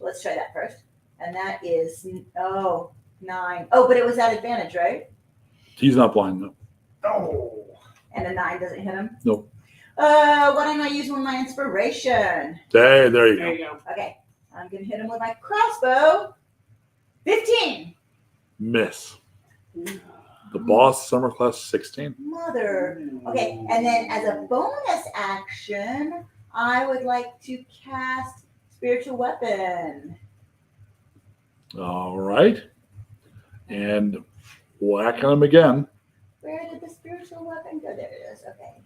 Let's try that first. And that is 9. Oh, but it was at advantage, right? He's not blind though. Oh. And a 9 doesn't hit him. Nope. Why don't I use one of my inspiration? There you There go. you go. Okay, I'm gonna hit him with my crossbow. 15. Miss. The boss, summer class 16. Mother. Okay, and then as a bonus action, I would like to cast spiritual weapon. All right. And whack on him again. Where did the spiritual weapon go? There it is. Okay.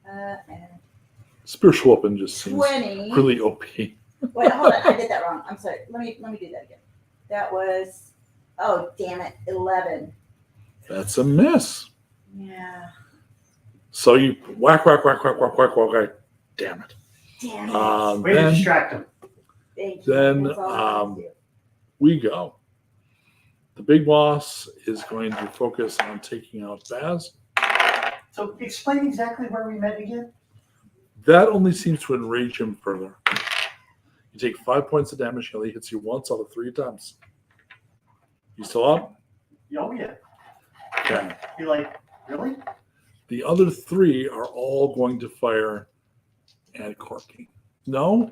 And Spiritual weapon just seems 20. really OP. Wait, hold on. I did that wrong. I'm sorry. Let me do that again. That was, oh, damn it, 11. That's a miss. Yeah. So you whack. Damn it. Damn it. Way to Then distract him. Thank you. then, That's all I can do. we go. The big boss is going to focus on taking out Baz. So explain exactly where we met again. That only seems to enrage him further. You take 5 points of damage. He only hits you once out of 3 attempts. You still up? Oh yeah. Okay. You're like, really? The other 3 are all going to fire at Corky. No,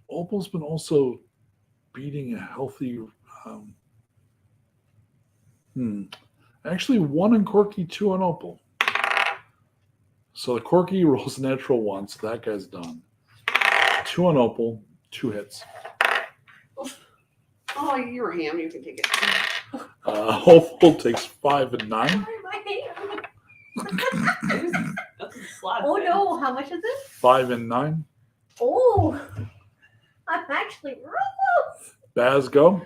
Opal's been also beating a healthy. Actually, 1 on Corky, 2 on Opal. So the Corky rolls a natural 1, so that guy's done. 2 on Opal, 2 hits. Oh, you're a ham. You can take it. Opal takes 5 and 9. Sorry, my hand. That's a slot. Oh no, how much is it? 5 and 9. Oh, I'm actually real close. Baz, go.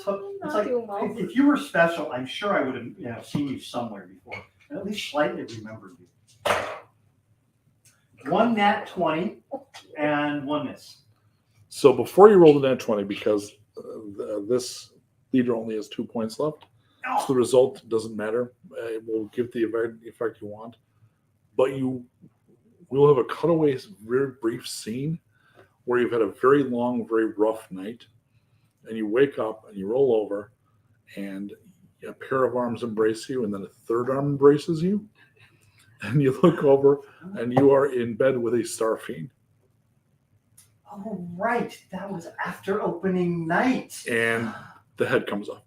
So I'm it's not like doing well. if you were special, I'm sure I would have seen you somewhere before, and at least slightly remembered you. 1 nat 20 and 1 miss. So before you roll the net 20, because this leader only has 2 points left, so the result doesn't matter. It will give the effect you want. But we will have a cutaway, very brief scene where you've had a very long, very rough night, and you wake up and you roll over, and a pair of arms embrace you, and then a third arm embraces you, and you look over, and you are in bed with a star fiend. Oh right, that was after opening night. And the head comes up.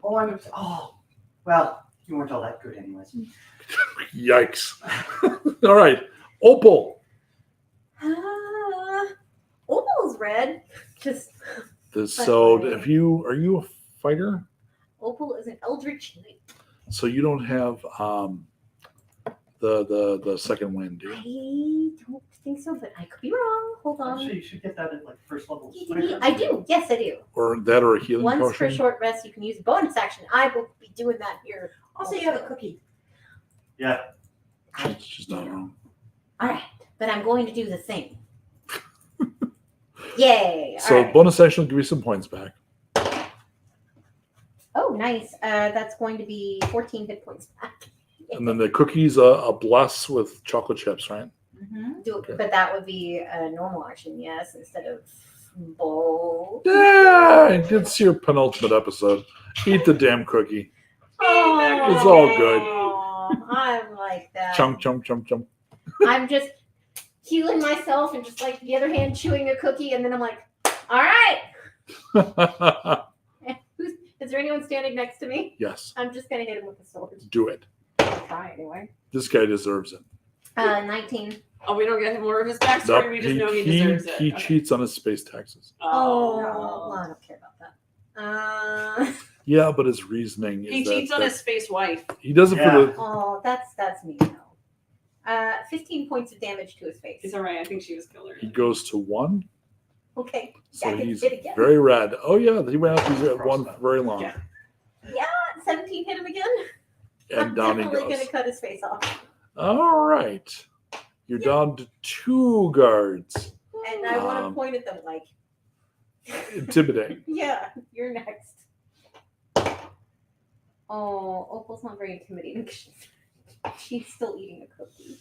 Well, you weren't all that good anyways. Yikes. All right. Opal. Opal's red. Just So are you a fighter? Opal is an eldritch knight. So you don't have the second wind, do you? I don't think so, but I could be wrong. Hold on. Actually, you should get that at like first level. I do. Yes, I do. Or that or a healing Once potion? per short rest, you can use a bonus action. I will be doing that here. Also, you have a cookie. Yeah. It's just not wrong. All right, but I'm going to do the thing. Yay! So All right. bonus action will give you some points back. Oh, nice. That's going to be 14 hit points back. And then the cookies, a bless with chocolate chips, right? Mm-hmm. But that would be a normal action, yes, instead of bold. Yeah, it's your penultimate episode. Eat the damn cookie. Oh, It's all good. I'm like that. Chunk, chunk, chunk, chunk. I'm just healing myself and just like the other hand chewing a cookie, and then I'm like, all right. Is there anyone standing next to me? Yes, I'm just gonna hit him with the sword. do it. I'll try anyway. This guy deserves it. 19. Oh, we don't get more of his backstory. Nope, We just know he deserves it. he Okay. cheats on his space taxes. Oh, no. well, I don't care about that. Yeah, but his reasoning is He that, cheats on that his space wife. he does it Yeah. for the. Oh, that's me now. 15 points of damage to his face. It's all right. I think she was killer. He goes to 1, Okay. so I can he's hit again. very red. Oh yeah, he went out. He's at 1 for very long, Yeah. 17 hit him again. and I'm down he definitely goes. gonna cut his face off. All right, you're down to 2 guards. And I want to Um, point at them like, Intimidating. yeah, you're next. Oh, Opal's not very intimidating. She's still eating a cookie.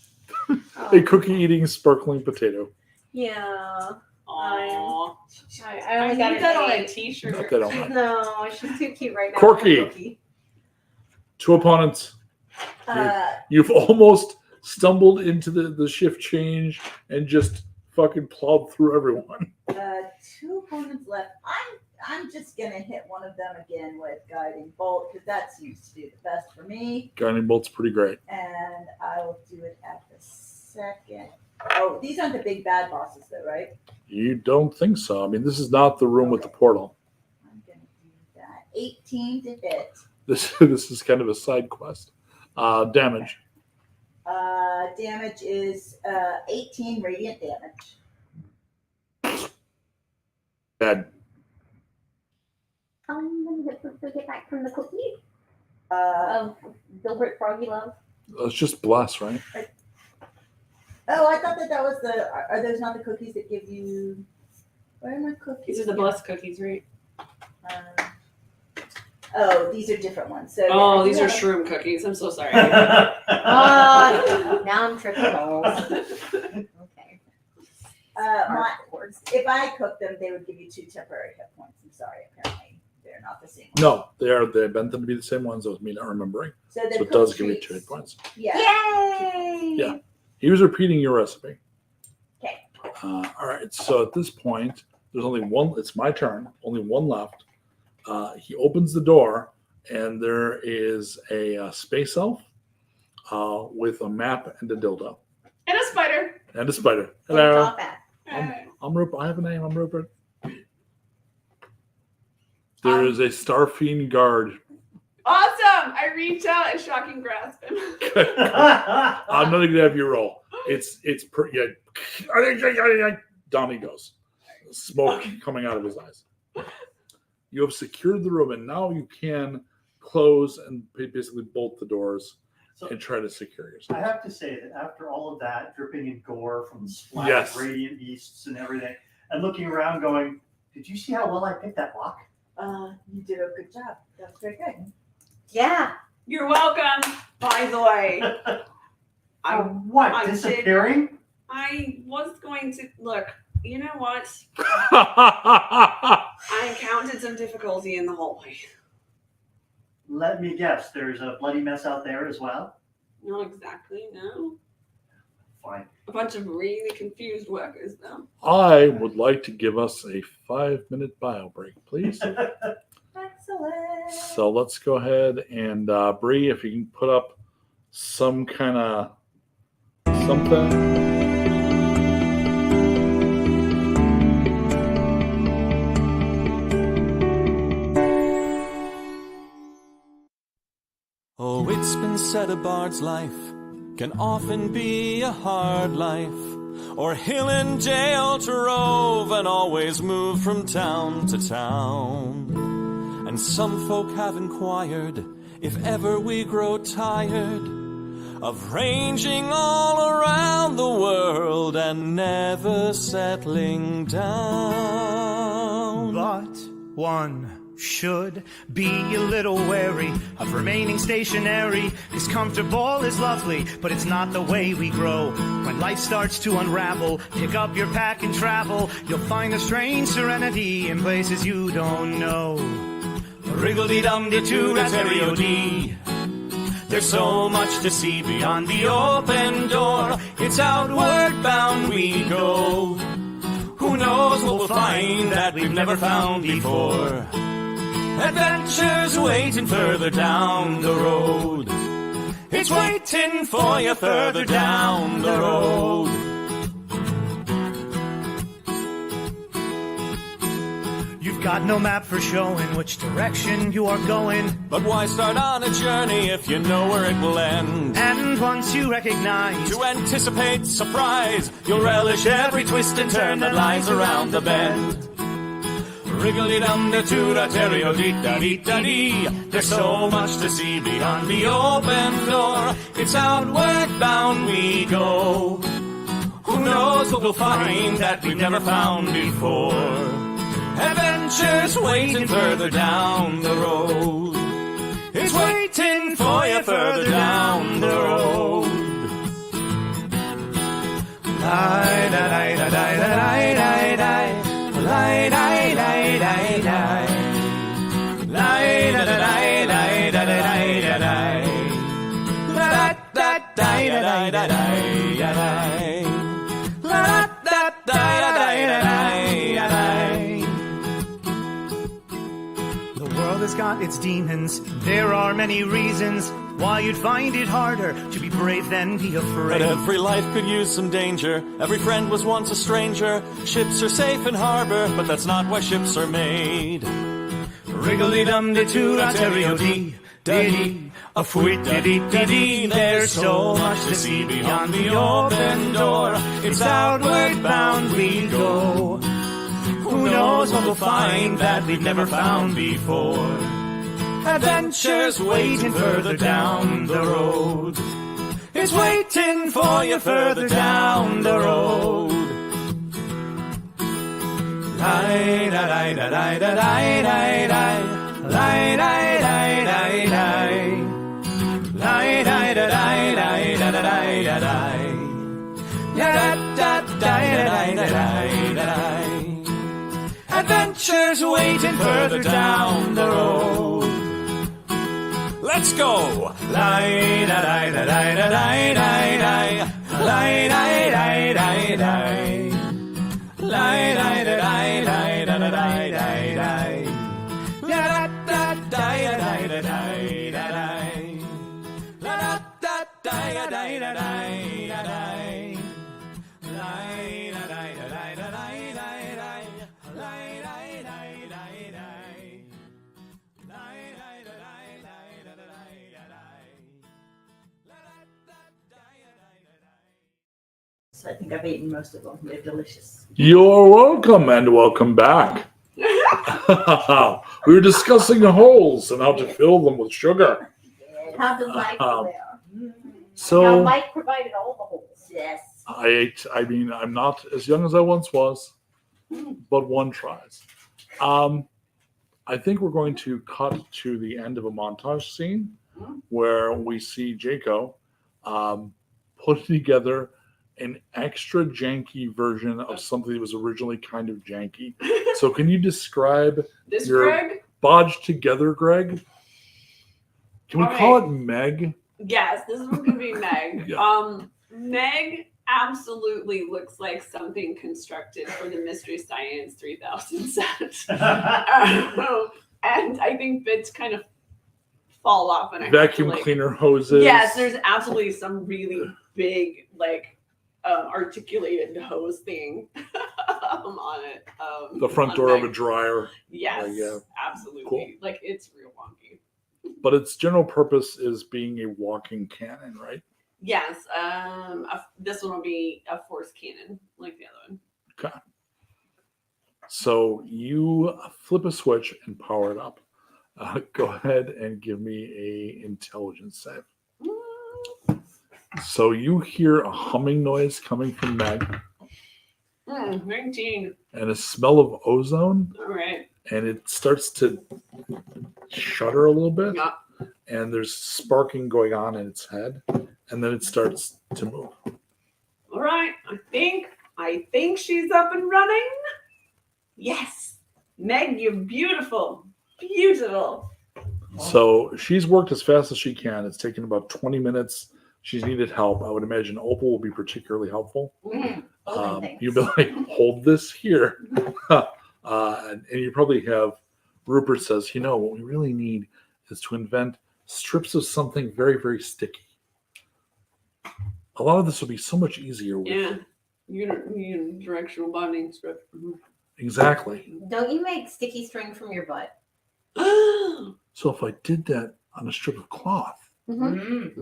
A cookie-eating sparkling potato. Yeah. Aww. I only got need an that on a 8. t-shirt. Not that I don't No, she's too cute right now. Corky. for a cookie. 2 opponents. You've almost stumbled into the shift change and just fucking plowed through everyone. 2 opponents left. I'm just gonna hit one of them again with guiding bolt because that seems to do the best for me. Guiding bolt's pretty great. And I will do it at the second. Oh, these aren't the big bad bosses though, right? You don't think so? I mean, this is not the room with the portal. I'm gonna do that. 18 to hit. This is kind of a side quest. Damage. Damage is 18 radiant damage. Bad. I'm gonna get back from the cookie Uh, of Gilbert Froggy Love. It's just bless, right? oh, I thought that was the. Are those not the cookies that give you? Where are my cookies? These are the blessed cookies, right? Oh, these are different ones. So Oh, yeah, these are yeah. shroom cookies. I'm so sorry. Now I'm tripping balls. Okay. If I cooked them, they would give you 2 temporary hit points. I'm sorry, apparently they're not the same. No, they're meant to be the same ones. That was me not remembering. So, the So it cooked does give you treats- 2 hit points. Yeah. Yay! Yeah. He was repeating your recipe. Okay. All right. So at this point, there's only one. It's my turn. Only one left. He opens the door, and there is a space elf with a map and a dildo And a spider. and a spider. And Hello. top hat. I'm Rupert. I have a name. I'm Rupert. There is a Starfiend guard. Awesome! I reach out and shocking grasp him. I'm not gonna have you roll. It's yeah. Down he goes. Smoke coming out of his eyes. You have secured the room, and now you can close and basically bolt the doors So and try to secure yourself. I have to say that after all of that dripping in gore from the splash Yes. of radiant beasts and everything, and looking around going, did you see how well I picked that lock? You did a good job. That's very good. Yeah. You're welcome. By the way, I What, did- disappearing? I was going to look. You know what? I encountered some difficulty in the hallway. Let me guess, there's a bloody mess out there as well? Not exactly. No. Fine. A bunch of really confused workers, though. I would like to give us a 5-minute bio break, please. Excellent. So let's go ahead and Bree, if you can put up some kind of something. Oh, it's been said a bard's life can often be a hard life, or hill and jail to rove and always move from town to town. And some folk have inquired if ever we grow tired of ranging all around the world and never settling down. But one should be a little wary of remaining stationary. 'Cause comfortable is lovely, but it's not the way we grow. When life starts to unravel, pick up your pack and travel. You'll find a strange serenity in places you don't know. Wriggle-dee-dum-dee-doo-rat-terry-o-dee. There's so much to see beyond the open door. It's outward bound we go. Who knows what we'll find that we've never found before. Adventures waiting further down the road. It's waiting for you further down the road. You've got no map for showing which direction you are going. But why start on a journey if you know where it will end? And once you recognize, To anticipate surprise, you'll relish every twist and turn that lies around the bend. Wriggle-dee-dum-dee-doo-da-terry-o-dee-da-dee-da-dee. There's so much to see beyond the open door. It's outward bound we go. Who knows what we'll find that we've never found before. Adventures waiting further down the road. It's waiting for you further down the road. Lie-da-lie-da-lie-da-lie-da-lie. Lie-da-lie-da-lie-da-lie. Lie-da-da-lie-da-lie-da-lie-da-lie. La-da-da-lie-da-lie-da-lie. La-da-da-lie-da-lie-da-lie. The world has got its demons. There are many reasons why you'd find it harder to be brave than be afraid. But every life could use some danger. Every friend was once a stranger. Ships are safe in harbor, but that's not why ships are made. Wriggle-dee-dum-dee-doo-da-terry-o-dee. Dee, a fwit-dee-dee-dee-dee. There's so much to see beyond the open door. It's outward bound we go. Who knows what we'll find that we've never found before. Adventures waiting further down the road. It's waiting for you further down the road. Lie-da-lie-da-lie-da-lie-da-lie. Lie-da-lie-da-lie-da-lie. Lie-da-lie-da-lie-da-lie-da-lie. Da-da-da-da-da-da-da-da-da. Adventures waiting further down the road. Let's go! Lie-da-lie-da-lie-da-lie-da-lie. Lie-da-lie-da-lie-da-lie. Lie-da-lie-da-lie-da-lie-da-lie. La-da-da-da-da-da-da-da-da-da. La-da-da-da-da-da-da-da-da. So I think I've eaten most of them. They're delicious. You're welcome and welcome back. We were discussing holes and how to fill them with sugar. How delightful they are. Now, So Mike provided all the holes. Yes. I'm not as young as I once was, but one tries. I think we're going to cut to the end of a montage scene where we see Jaco put together an extra janky version of something that was originally kind of janky. So can you describe This your Greg? bodged together, Greg? Can we All call right. it Meg? Yes, this is going to be Meg. Yeah. Meg absolutely looks like something constructed for the Mystery Science 3000 set. And I think bits kind of fall off and I have to, Vacuum like- cleaner hoses. Yes, there's absolutely some really big, like, articulated hose thing on it. The front on door of Meg. a dryer. Yes, yeah. absolutely. Cool. Like, it's real wonky. But its general purpose is being a walking cannon, right? Yes. This one will be a force cannon, like the other one. Okay. So you flip a switch and power it up. Go ahead and give me a intelligence save. So you hear a humming noise coming from Meg 19. and a smell of ozone, All right. and it starts to shudder a little bit, Yeah. and there's sparking going on in its head, and then it starts to move. All right. I think she's up and running. Yes. Meg, you're beautiful. Beautiful. So she's worked as fast as she can. It's taken about 20 minutes. She's needed help. I would imagine Opal will be particularly helpful. Thanks. You'll be like, hold this here. And you probably have, Rupert says, what we really need is to invent strips of something very, very sticky. A lot of this will be so much easier with. Yeah. Unidirectional bonding strip. Exactly. Don't you make sticky string from your butt? So if I did that on a strip of cloth, Mm-hmm.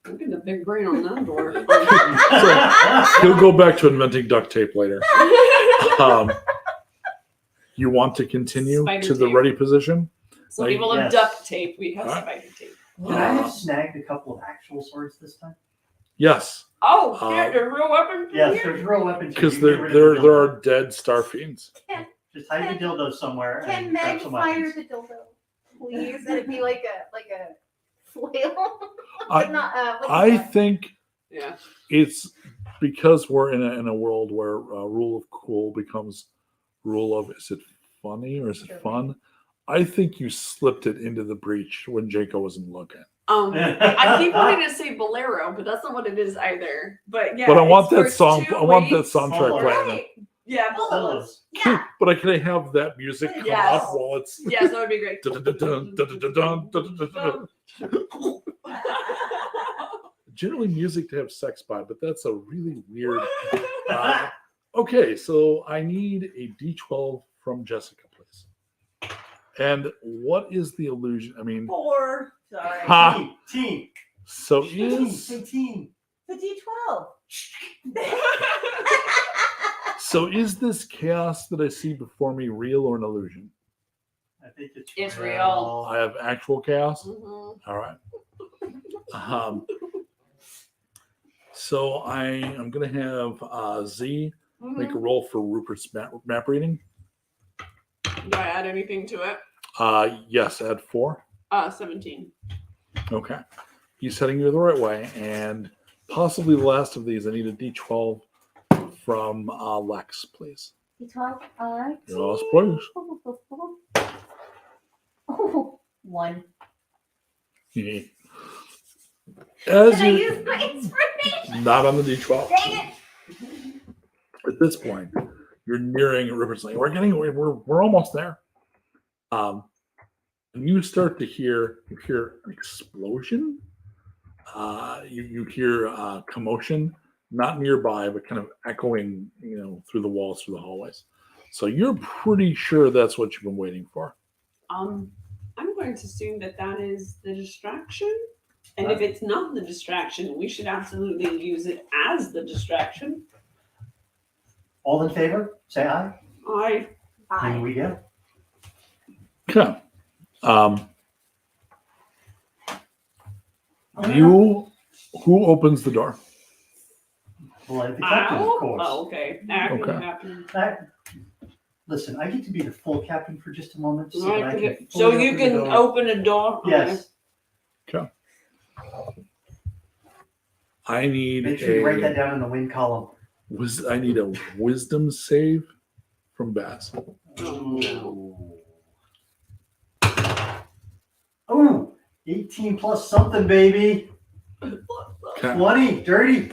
I'm getting a big brain on that door. he'll go back to inventing duct tape later. You want to continue Spider to the tape. ready position? So people have Yes. duct tape. We have Alright. spider tape. Would I have snagged a couple of actual swords this time? Yes, Oh, shit, there's real weapons in Yes, here? there's real weapons. here. because You can get rid of the there dildo. are dead star fiends. Just hide the dildo somewhere. Can and Meg grab some fire weapons. the dildo, please? That it be like a flail, I- but not. I think Yeah. it's because we're in a world where rule of cool becomes rule of, is it funny or is it Sure. fun? I think you slipped it into the breach when Jacob wasn't looking. I keep wanting to say bolero, but that's not what it is either. But yeah. But I want it's that for song. two I want that weeks. soundtrack Oh, playing. Right. Yeah, both of Dildos. us. Yeah. But can I have that music come Yes. up while it's Yes, that would be great. generally music to have sex by, but that's a really weird. Okay, so I need a D12 from Jessica, please. And what is the illusion? I mean, 4. Sorry. Ha! Team. so Team. is Say team. The D12. so is this chaos that I see before me real or an illusion? I think it's It's real. I have actual chaos. Mhm. All right. So I am going to have Z make a roll for Rupert's map reading. Do I add anything to it? Yes, add 4. 17. Okay. He's heading you the right way. And possibly the last of these, I need a D12 from Lex, please. D12. Yes, please. Oh, 1. As Can I you, use my inspiration? not on the D12. Dang it! At this point, you're nearing Rupert's Lane. We're almost there. And you start to hear an explosion. You hear commotion, not nearby, but kind of echoing, through the walls, through the hallways. So you're pretty sure that's what you've been waiting for. I'm going to assume that is the distraction. And if it's not the distraction, we should absolutely use it as the distraction. All in favor? Say aye. I Here we go. Okay. Who opens the door? Well, the captain, of course. Oh, okay. Acting Okay. captain. Listen, I get to be the full captain for just a moment, so Right, that I can. so fully you open the can door. open a door. Yes. I need Make sure you write that down in the win column. I need a wisdom save from Baz. Oh, 18 plus something, baby. Okay. 20, dirty.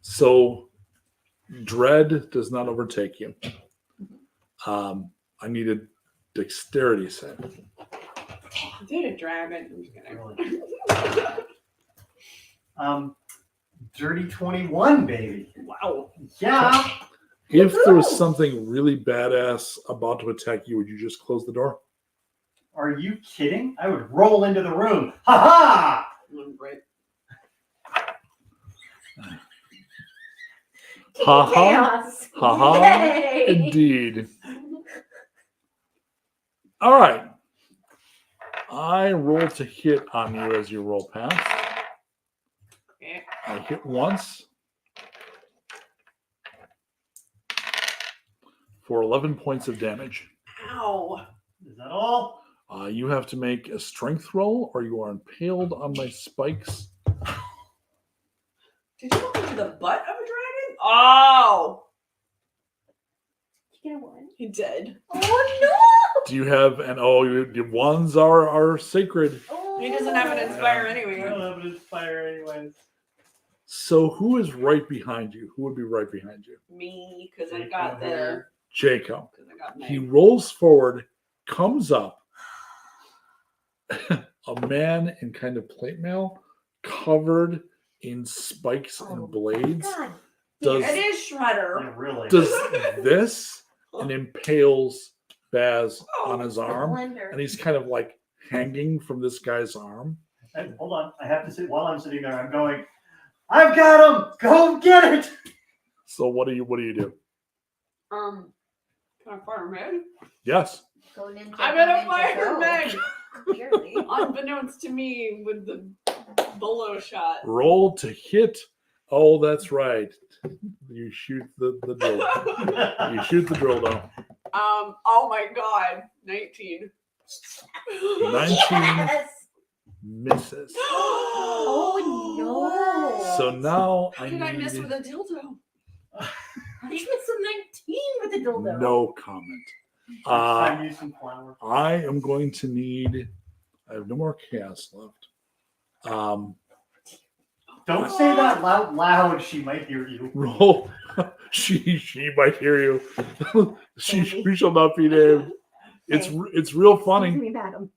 So dread does not overtake you. I need a dexterity save. I did a dragon. I'm just kidding. Really. Dirty 21, baby. Wow. Yeah. If there was something really badass about to attack you, would you just close the door? Are you kidding? I would roll into the room. Ha ha! Right. Ha ha. Chaos. Ha ha. Yay. Indeed. All right. I roll to hit on you as you roll past. Okay. I hit once for 11 points of damage. Ow. Is that all? You have to make a strength roll or you are impaled on my spikes. Did you look into the butt of a dragon? Oh. Did you get a one? He did. Oh no! Do you have your ones are sacred. Oh, He doesn't have an inspire I anyway. don't have an inspire anyways. So who is right behind you? Who would be right behind you? Me, because I got the. Jacob. Because I got He Meg. rolls forward, comes up, a man in kind of plate mail, covered in spikes Oh, and blades, God. does It is Shredder. Yeah, really. does this and impales Baz on his arm, Blender. and he's kind of like hanging from this guy's arm. Hey, hold on. I have to sit while I'm sitting there. I'm going, I've got him! Go get it! So what do you do? Can I fire Meg? Yes. Go ninja, I'm go gonna ninja, fire go. Meg. Clearly. Unbeknownst to me with the bolo shot. Roll to hit. Oh, that's right. You shoot the drill. You shoot the drill down. Oh my god. 19. 19 Yes. misses. Oh no. So now How I did I miss need with a dildo? How did you miss a 19 with a dildo? no comment. I use some flour. I am going to need. I have no more chaos left. Don't say that loud. She might hear you. Roll. She might hear you. she shall not be named. It's real Excuse funny. me, madam.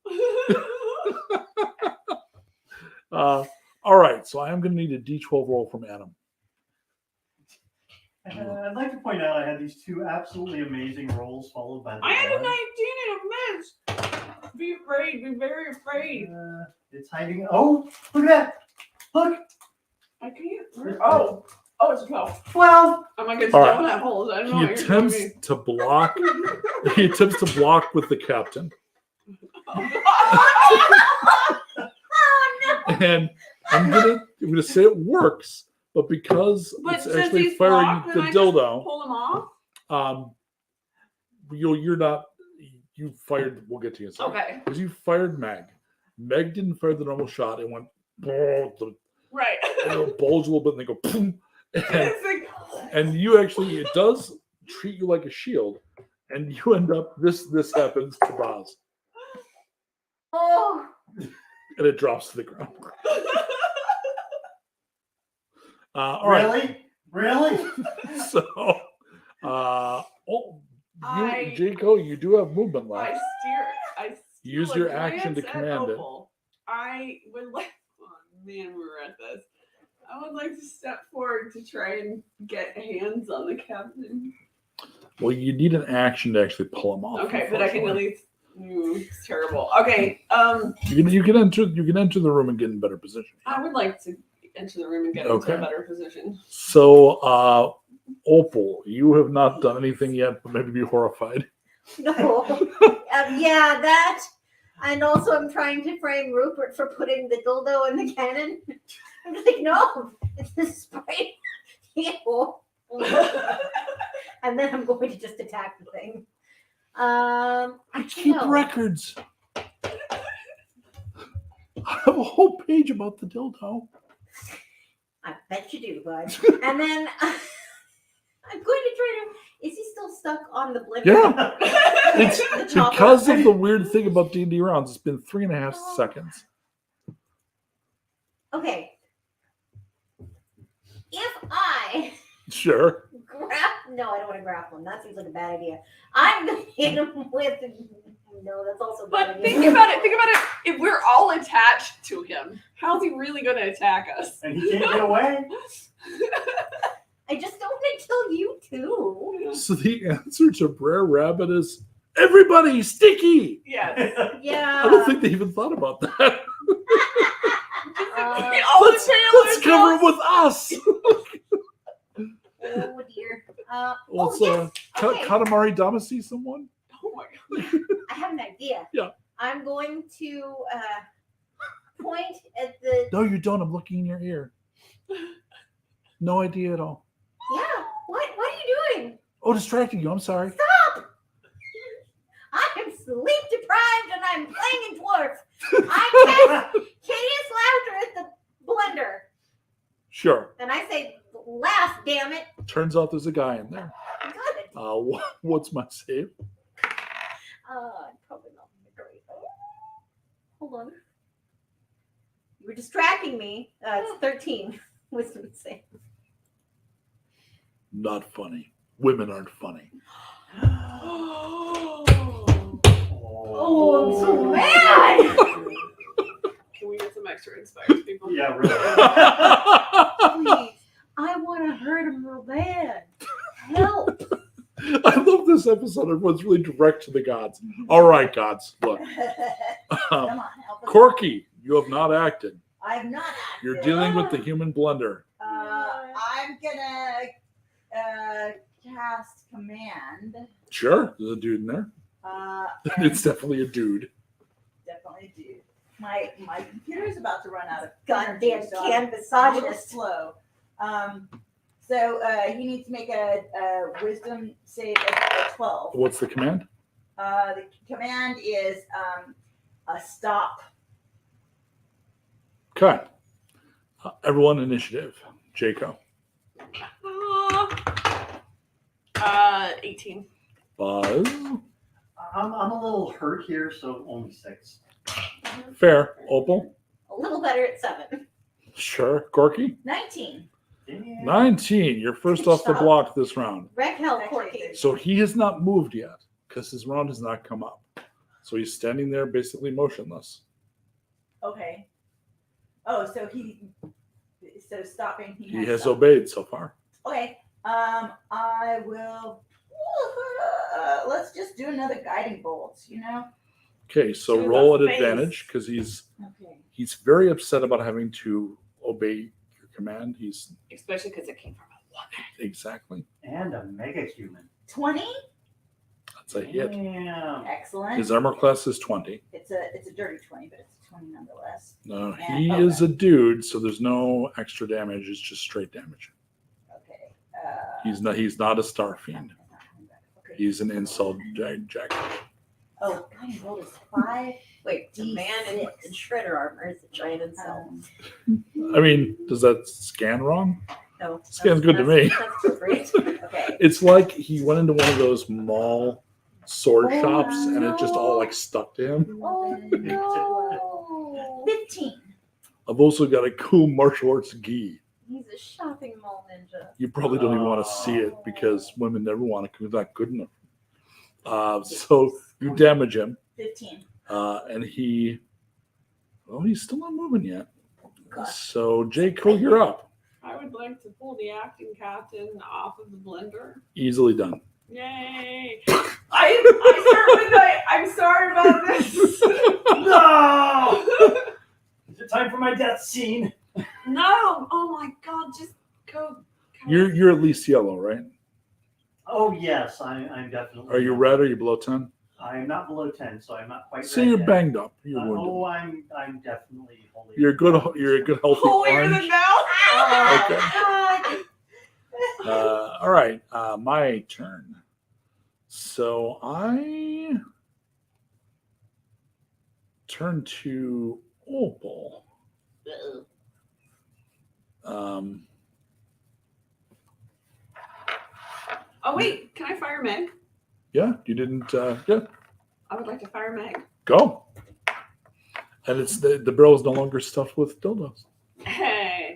All right, so I am going to need a D12 roll from Adam. I'd like to point out I had these two absolutely amazing rolls followed by the I had a 19 one. and a miss. Be afraid. Be very afraid. It's hiding. Oh, look at that. Look. I can't. Oh, it's a 12. 12. I'm like, it's All right. donut holes. I don't know He what you're telling attempts me. to block. He attempts to block with the captain, and I'm gonna say it works, but because But it's since actually he's firing blocked, the then I just dildo, pull him off. you're not. You fired. We'll get to you in a second. Okay. Because you fired Meg. Meg didn't fire the normal shot. It went. The Right. bulge a little bit, and they go. Boom, and, It's like, and you actually, it does treat you like a shield, and you end up. This happens to Baz, Oh. and it drops to the ground. All right. Really? So, Jaco, you do have movement I left. steer Use a your action to glance at command it. Opal. I would like. Oh man, we're at this. I would like to step forward to try and get hands on the captain. Well, you need an action to actually pull him off. Okay, but I can at unfortunately. least. It's terrible. Okay. You can enter the room and get in better position. I would like to enter the room and get Okay. into a better position. So, Opal, you have not done anything yet, but maybe be horrified. No. Yeah, that. And also, I'm trying to frame Rupert for putting the dildo in the cannon. I'm just like, no, it's the spray. Ew. And then I'm going to just attack the thing. I I keep don't know. records. I have a whole page about the dildo. I bet you do, bud. And then I'm going to try to. Is he still stuck on the blender? Yeah. It's The top because one. of the weird thing about D&D rounds. It's been 3.5 seconds. Okay. If I Sure. no, I don't want to grapple him. That seems like a bad idea. I'm gonna hit him with. No, that's also a bad But idea. think about it. Think about it. If we're all attached to him, how's he really going to attack us? And he can't get away. I just don't want to kill you too. So the answer to Brer Rabbit is everybody sticky. Yes. Yeah. I don't think they even thought about that. Just let's cover it with us. Oh dear. Let's yes. Okay. Katamari Damacy someone. Oh my god. I have an idea. Yeah. I'm going to point at the. No, you don't. I'm looking in your ear. No idea at all. Yeah. What are you doing? Oh, distracting you. I'm sorry. Stop! I am sleep deprived and I'm playing in dwarf. I cast hideous laughter at the blender. Sure. And I say, laugh, damn it. Turns out there's a guy in there. Good. What's my save? Probably not great. Hold on. You were distracting me. It's 13. Wisdom save. Not funny. Women aren't funny. Oh, I'm so mad. Can we get some extra inspired people? Yeah, really. Please. I want to hurt him real bad. Help. I love this episode. Everyone's really direct to the gods. All right, gods. Look. Come on, help us. Corky, you have not acted. I have not acted. You're dealing with the human blender. I'm gonna cast command. Sure. There's a dude in there. And It's definitely a dude. definitely do. My computer is about to run out of Goddamn energy, so I'm canvas a little misogynist. slow. So you need to make a wisdom save at 12. What's the command? The command is a stop. Okay. Everyone initiative. Jaco. 18. Buzz. I'm a little hurt here, so only 6. Fair. Opal. A little better at 7. Sure. Corky. 19. Yeah. 19. You're first off the block this round. Wreck hell, Corky. So he has not moved yet because his round has not come up. So he's standing there basically motionless. Okay. Oh, so stopping. He has obeyed so far. Okay. I will. Let's just do another guiding bolt. Okay, so To the roll at face. advantage because he's Okay. very upset about having to obey your command. He's Especially because it came from a woman. exactly. And a mega human. 20. That's a hit. Damn. Excellent. His armor class is 20. It's a dirty 20, but it's a 20 nonetheless. No, Yeah, he okay. is a dude, so there's no extra damage. It's just straight damage. Okay. He's not a star fiend. Okay. He's an insult jack. Oh, God, he rolled his 5. Wait, the man in shredder armor is a giant insult. I mean, does that scan wrong? No, Sounds good to me. That's great. Okay. It's like he went into one of those mall sword Oh, shops and it just all no. like stuck to him. Oh, no. 15. I've also got a cool martial arts gi. He's a shopping mall ninja. You probably don't even want to see it because women never want it because it's not good enough. So you damage him, 15. and he's still not moving yet. Gosh. So Jaco, you're up. I would like to pull the acting captain off of the blender. Easily done. Yay! I'm sorry about this. No! Is it time for my death scene? No! Oh my god, just go. You're at least yellow, right? Oh, yes, I'm definitely. Are you red? Are you below 10? I'm not below 10, so I'm not quite So red you're yet. banged up. You're wounded. Oh, I'm definitely holy. You're good. You're a good healthy holier orange. than thou? Okay. All right. My turn. So I turn to Opal. Oh wait, can I fire Meg? Yeah, you didn't. Yeah, I would like to fire Meg. go. And it's the barrel is no longer stuffed with dildos. Hey.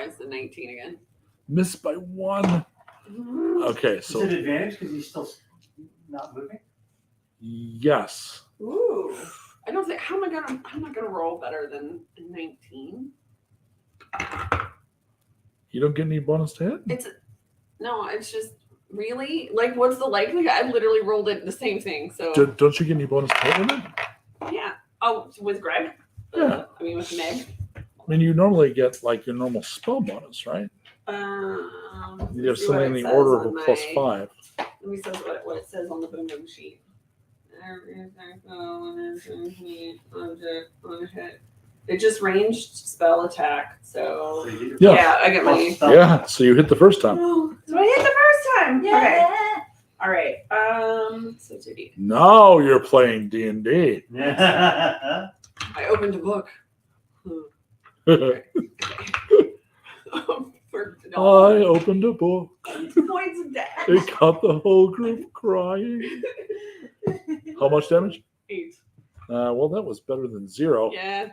It's the 19 again. Missed by 1. Okay, Is so it advantage because he's still not moving? yes. Ooh. I don't think I'm not gonna roll better than 19. You don't get any bonus to hit. It's just really like what's the likelihood? I literally rolled it the same thing. So Don't you get any bonus to hit with it? yeah. Oh, with Greg? Yeah. I mean, with Meg. I mean, you normally get like your normal spell bonus, right? You have see what something in it the says order of on a plus my- 5. Let me see what it says on the boom boom sheet. It just ranged spell attack. So Yeah. I get my. Yeah, so you hit the first time. Oh, so I hit the first time. Yeah. Okay. All right. So 2D. Now you're playing D&D. Yeah. I opened a book. For I opened a book. points of damage. It got the whole group crying. How much damage? 8. Well, that was better than 0. Yeah.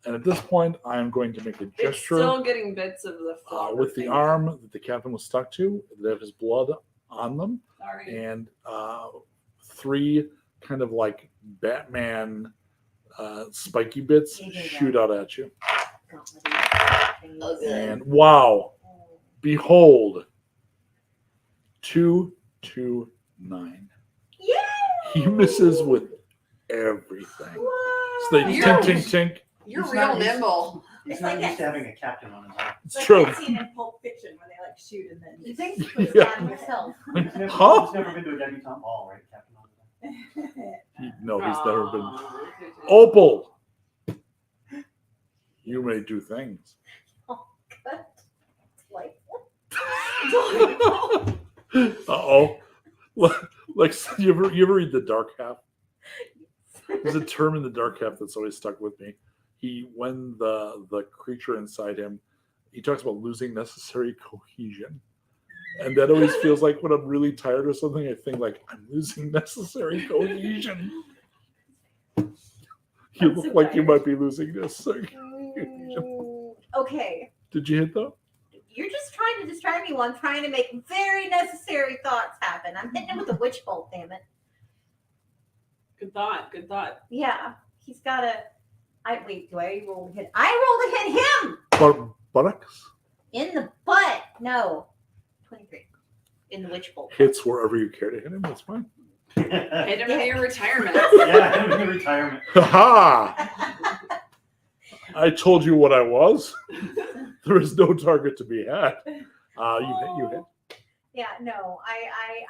And at this point, I am going to make a It's gesture still getting bits of the flower with the thing. arm that the captain was stuck to that have his blood on them. Sorry. And 3 kind of like Batman spiky bits shoot out at you. And wow, behold, 2, 2, 9. Yeah. He misses with everything. So they You're- tink, tink, tink. You're He's real not- he's- nimble. He's It's not like used that- to having a captain on his arm. It's Like true. that scene in Pulp Fiction where they like shoot and then You think he Yeah. on yourself? Huh? He's never been to a debutante ball, right, Captain? No, he's never been. Aw. Opal, you may do things. like Uh-oh. Like, you ever read The Dark Half? There's a term in The Dark Half that's always stuck with me. When the creature inside him, he talks about losing necessary cohesion. And that always feels like when I'm really tired or something, I think like, I'm losing necessary cohesion. You look like you might be losing necessary cohesion. okay. Did you hit that? You're just trying to distract me while I'm trying to make very necessary thoughts happen. I'm hitting him with a witch bolt, damn it. Good thought. Good thought. Yeah, he's got a. Do I roll to hit? I roll to hit him Buttocks in the butt. No, 23 in the witch bolt. hits wherever you care to hit him. That's fine. Hit him in your retirement. Yeah, him in retirement. Ha! I told you what I was. There is no target to be had. You hit. Yeah, no,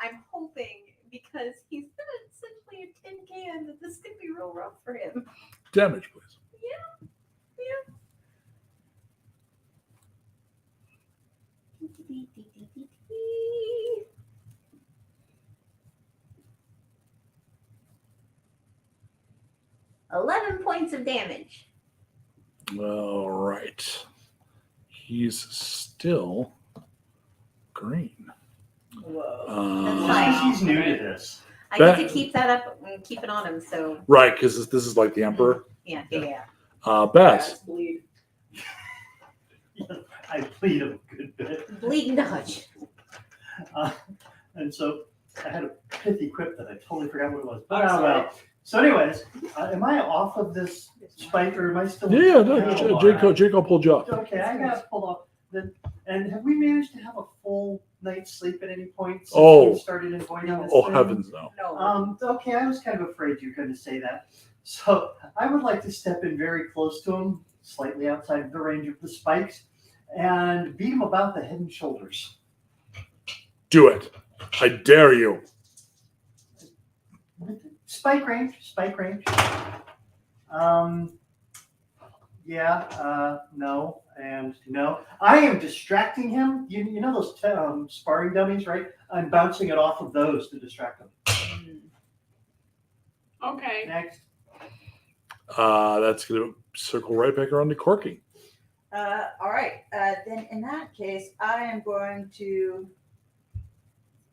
I'm hoping because he's essentially a tin can that this could be real rough for him. Damage, please. Yeah. 11 points of damage. All right. He's still green. Whoa. That's Uh, fine. He's new to this. I get to That- keep that up and keep it on him. So right, because this is like the Emperor. yeah. Bess. Bleed. I plead a good bit. Bleed dodge. And so I had a pithy quip that I totally forgot what it was. But I'm sorry. well. So, anyways, am I off of this spike or am I still? Yeah, no, Jacob pulled you up. Okay, I got pulled off. And have we managed to have a full night's sleep at any point since Oh. we started avoiding this Oh, thing? heavens no. No. Okay, I was kind of afraid you were going to say that. So I would like to step in very close to him, slightly outside of the range of the spikes, and beat him about the head and shoulders. Do it. I dare you. Spike range, spike range. No, and no. I am distracting him. You know those sparring dummies, right? I'm bouncing it off of those to distract him. Okay. Next. That's going to circle right back around to Corky. All right. Then in that case, I am going to.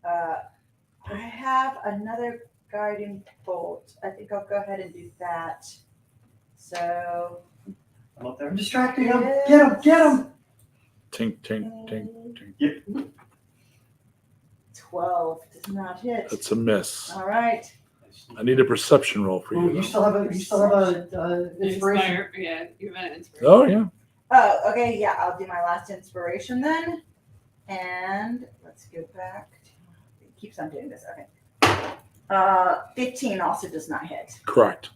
I have another guiding bolt. I think I'll go ahead and do that. So. I'm up there. I'm distracting him. Get him! Get him! Tink, tink, tink, tink. 12 does not hit. That's a miss. All right. I need a perception roll for Oh, you. you though. still have a inspiration. Inspire. Yeah, you have an inspiration. Oh, yeah. Oh, okay. Yeah, I'll do my last inspiration then. And let's go back. It keeps on doing this. Okay. 15 also does not hit. Correct.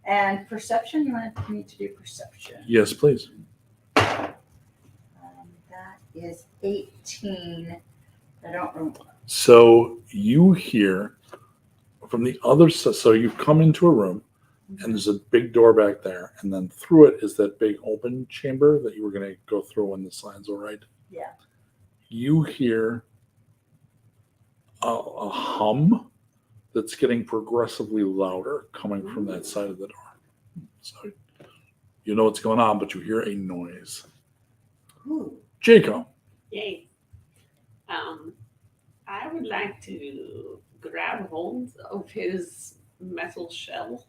And perception, you want me to do perception? Yes, please. That is 18. I don't remember. So you hear from the other side. So you've come into a room, and there's a big door back there, and then through it is that big open chamber that you were going to go through when the signs were right. Yeah. You hear a hum that's getting progressively louder coming from that side of the door. So you know what's going on, but you hear a noise. Ooh. Jacob. Yay. I would like to grab hold of his metal shell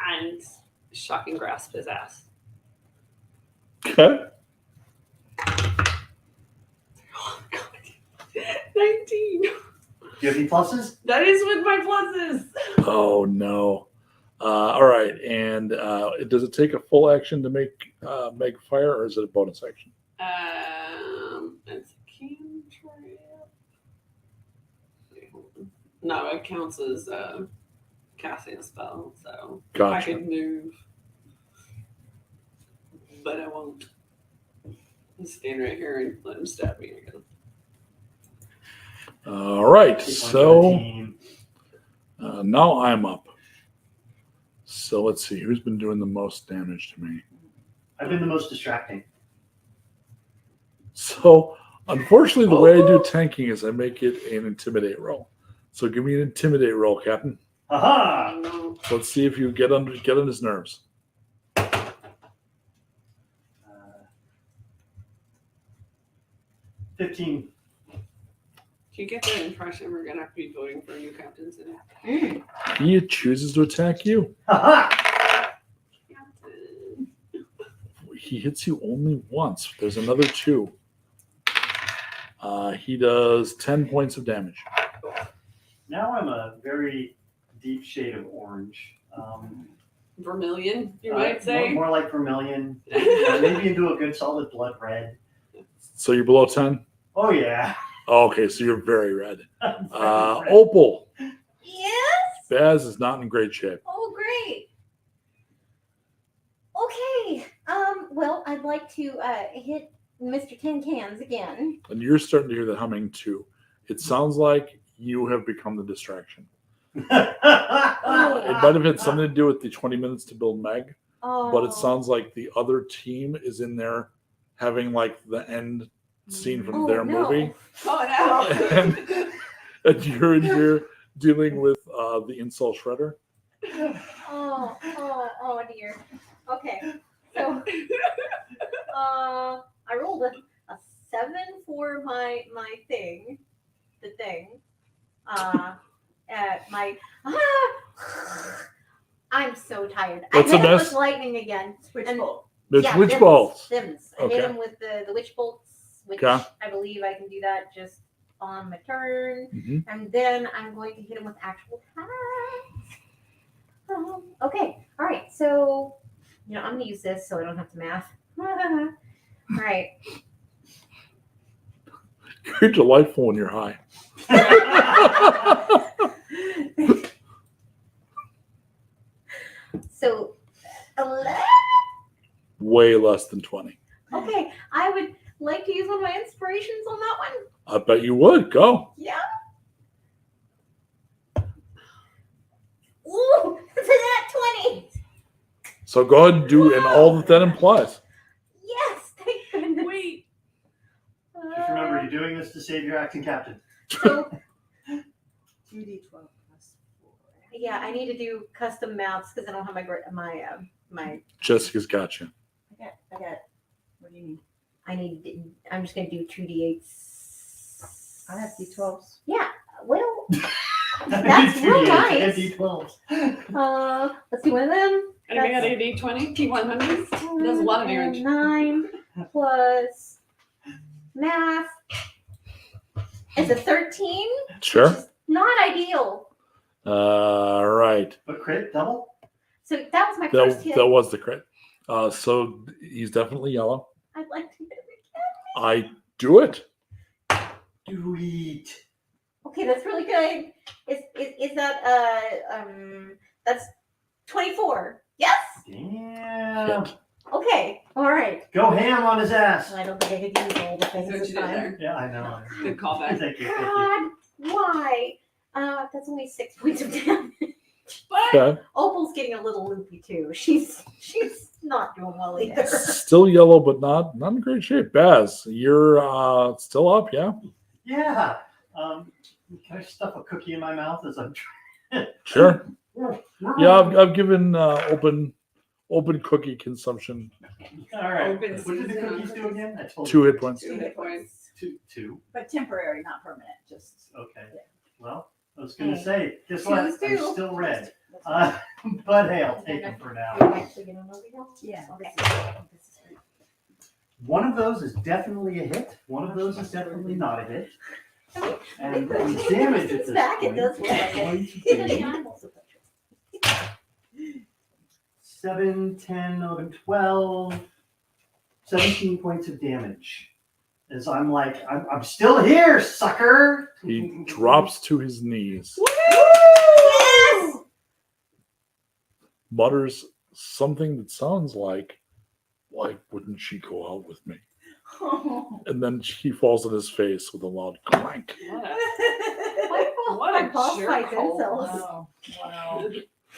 and shock and grasp his ass. Okay. Oh, God. 19. Do you have any pluses? That is with my pluses. Oh no. All right. And does it take a full action to make fire, or is it a bonus action? It's a cantrip. Wait, hold on. No, it counts as casting a spell, so I Gotcha. could move, but I won't. I'll stand right here and let him stab me again. All right. Keep on So 13. now I'm up. So let's see who's been doing the most damage to me. I've been the most distracting. So unfortunately, the way I do tanking is I make it an intimidate roll. So give me an intimidate roll, Captain. Aha! No. Let's see if you get on his nerves. 15. Do you get the impression we're gonna have to be voting for new captains today? He chooses to attack you. Aha! Captain. He hits you only once. There's another 2. He does 10 points of damage. Now I'm a very deep shade of orange. Vermilion, you might say. More like vermilion. Maybe into a good solid blood red. So you're below 10? Oh, yeah. Okay, so you're very red. Very red. Opal. Yes. Baz is not in great shape. Oh, great. Okay. Well, I'd like to hit Mr. Tin Cans again. And you're starting to hear the humming too. It sounds like you have become the distraction. It might have had something to do with the 20 minutes to build Meg, Oh. but it sounds like the other team is in there having like the end scene from Oh, their no. movie. Oh no. And you're in here dealing with the insult shredder. Oh dear. Okay. So I rolled a 7 for my thing. The thing. I'm so tired. What's I a hit him mess? with lightning again. Switch And- bolt. It's Yeah, witch Sims, balls. Sims. I Okay. hit him with the witch bolts, which Okay. I believe I can do that just on my turn. Mhm. And then I'm going to hit him with actual attacks. Okay. All right. So, I'm going to use this so I don't have to math. All right. You're delightful when you're high. So, 11. Way less than 20. Okay. I would like to use one of my inspirations on that one. I bet you would. Go. Yeah. Ooh, it's a nat 20. So go ahead and do and all that implies. Yes, thank goodness. Wait. Just remember, you're doing this to save your acting captain. So, 2d12 plus 4. yeah, I need to do custom maths because I don't have my Jessica's got you. I got. What do you need? I'm just gonna do 2d8s. I have d12s. Yeah, well, that's real 2d8s nice. and d12s. Let's do one of them. Anybody got a D20? T100s? There's a lot of damage. 9 plus math. It's a 13. Sure. Not ideal. All right. But crit, double? So that was my first hit. That was the crit. So he's definitely yellow. I'd like to hit him I do it. Do it. Okay, that's really good. Is that that's 24. Yes? Damn. Okay. All right. Go ham on his ass. I don't think I could use all the That's things what this you did time. there. Yeah, I know. Good callback. Thank you. Thank you. God, why? That's only 6 points of damage. But Okay. Opal's getting a little loopy too. She's not doing well either. Still yellow, but not in great shape. Baz, you're still up, yeah? Yeah. Can I stuff a cookie in my mouth as I'm Sure. trying? Yeah, I've given open cookie consumption All right. Open What did the season cookies on do again? I told 2 you. hit points. 2 hit points. Two. But temporary, not permanent. Just Okay. Well, I was going to say, guess what? Choose I'm two. still red. that's But hey, I'll take them for now. You're actually gonna know the else? yeah. Okay. This is great. One of those is definitely a hit. One of those is definitely not a hit. And the damage at It's this back, it point does is look like going it. to be 7, 10, 11, 12, 17 points of damage. As I'm like, I'm still here, sucker. He drops to his knees, Yes! mutters something that sounds like, why wouldn't she go out with me? And then he falls on his face with a loud clank. What a boss jerk fight hole. themselves. Wow. Wow.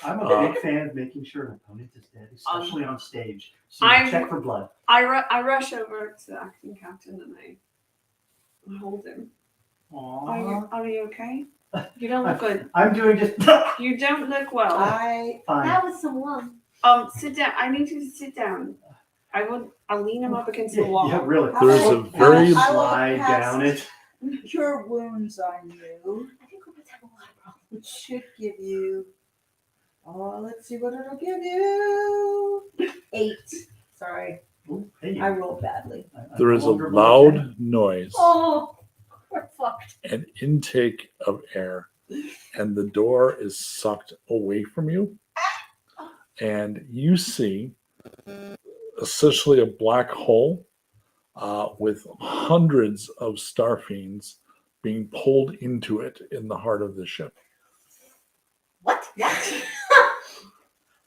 I'm a big fan of making sure an opponent is dead, especially on stage. So you I'm- check for blood. I rush over to the acting captain and I hold him. Aww. Are you okay? You don't look good. I'm doing just You don't look well. I fine. That was someone. Sit down. I need you to sit down. I'll lean him up against the wall. Yeah, really. There's a very I will slide pass down it. Cure wounds on you. I think we have a lot of problems. It should give you. Oh, let's see what it'll give you. 8. Sorry, Ooh, hey, I rolled badly. I'm there no is a longer below 10. loud noise, Oh, we're fucked. an intake of air, and the door is sucked away from you. And you see essentially a black hole with hundreds of star fiends being pulled into it in the heart of the ship. What?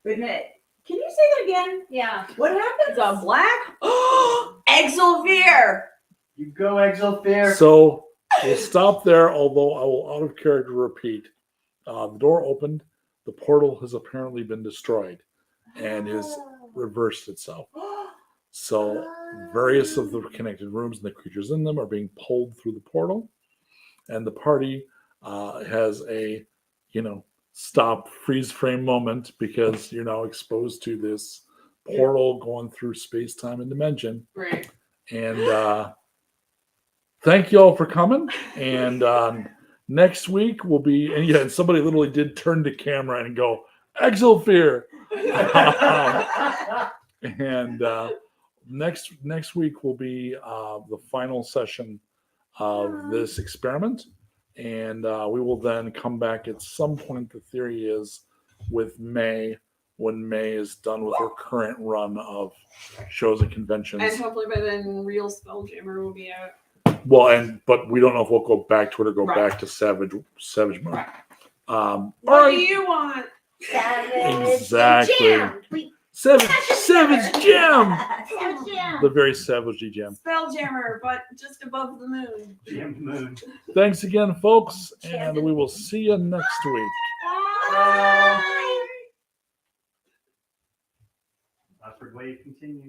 Wait a minute. Can you say that again? Yeah. What happens? The black Exilvir. You go, Exilfair. So we'll stop there, although I will out of character repeat. The door opened, the portal has apparently been destroyed and has reversed itself. So various of the connected rooms and the creatures in them are being pulled through the portal, and the party has a, stop freeze frame moment because you're now exposed to this portal going through space, time, and dimension. Right. And thank you all for coming. And next week will be, and somebody literally did turn to camera and go, Exilfear. And next week will be the final session of this experiment. And we will then come back at some point, the theory is, with May, when May is done with her current run of shows and conventions. And hopefully by then, real Spelljammer will be out. Well, but we don't know if we'll go back to it or go Right. back to Savage Moon. Right. All What right. do you want? Savage. Exactly. Jammed. We Savage Gem. Savage Jam. The very Savage Gem. Spelljammer, but just above the moon. Jam Moon. Thanks again, folks, and we will see you next week. Bye. Upward wave continues.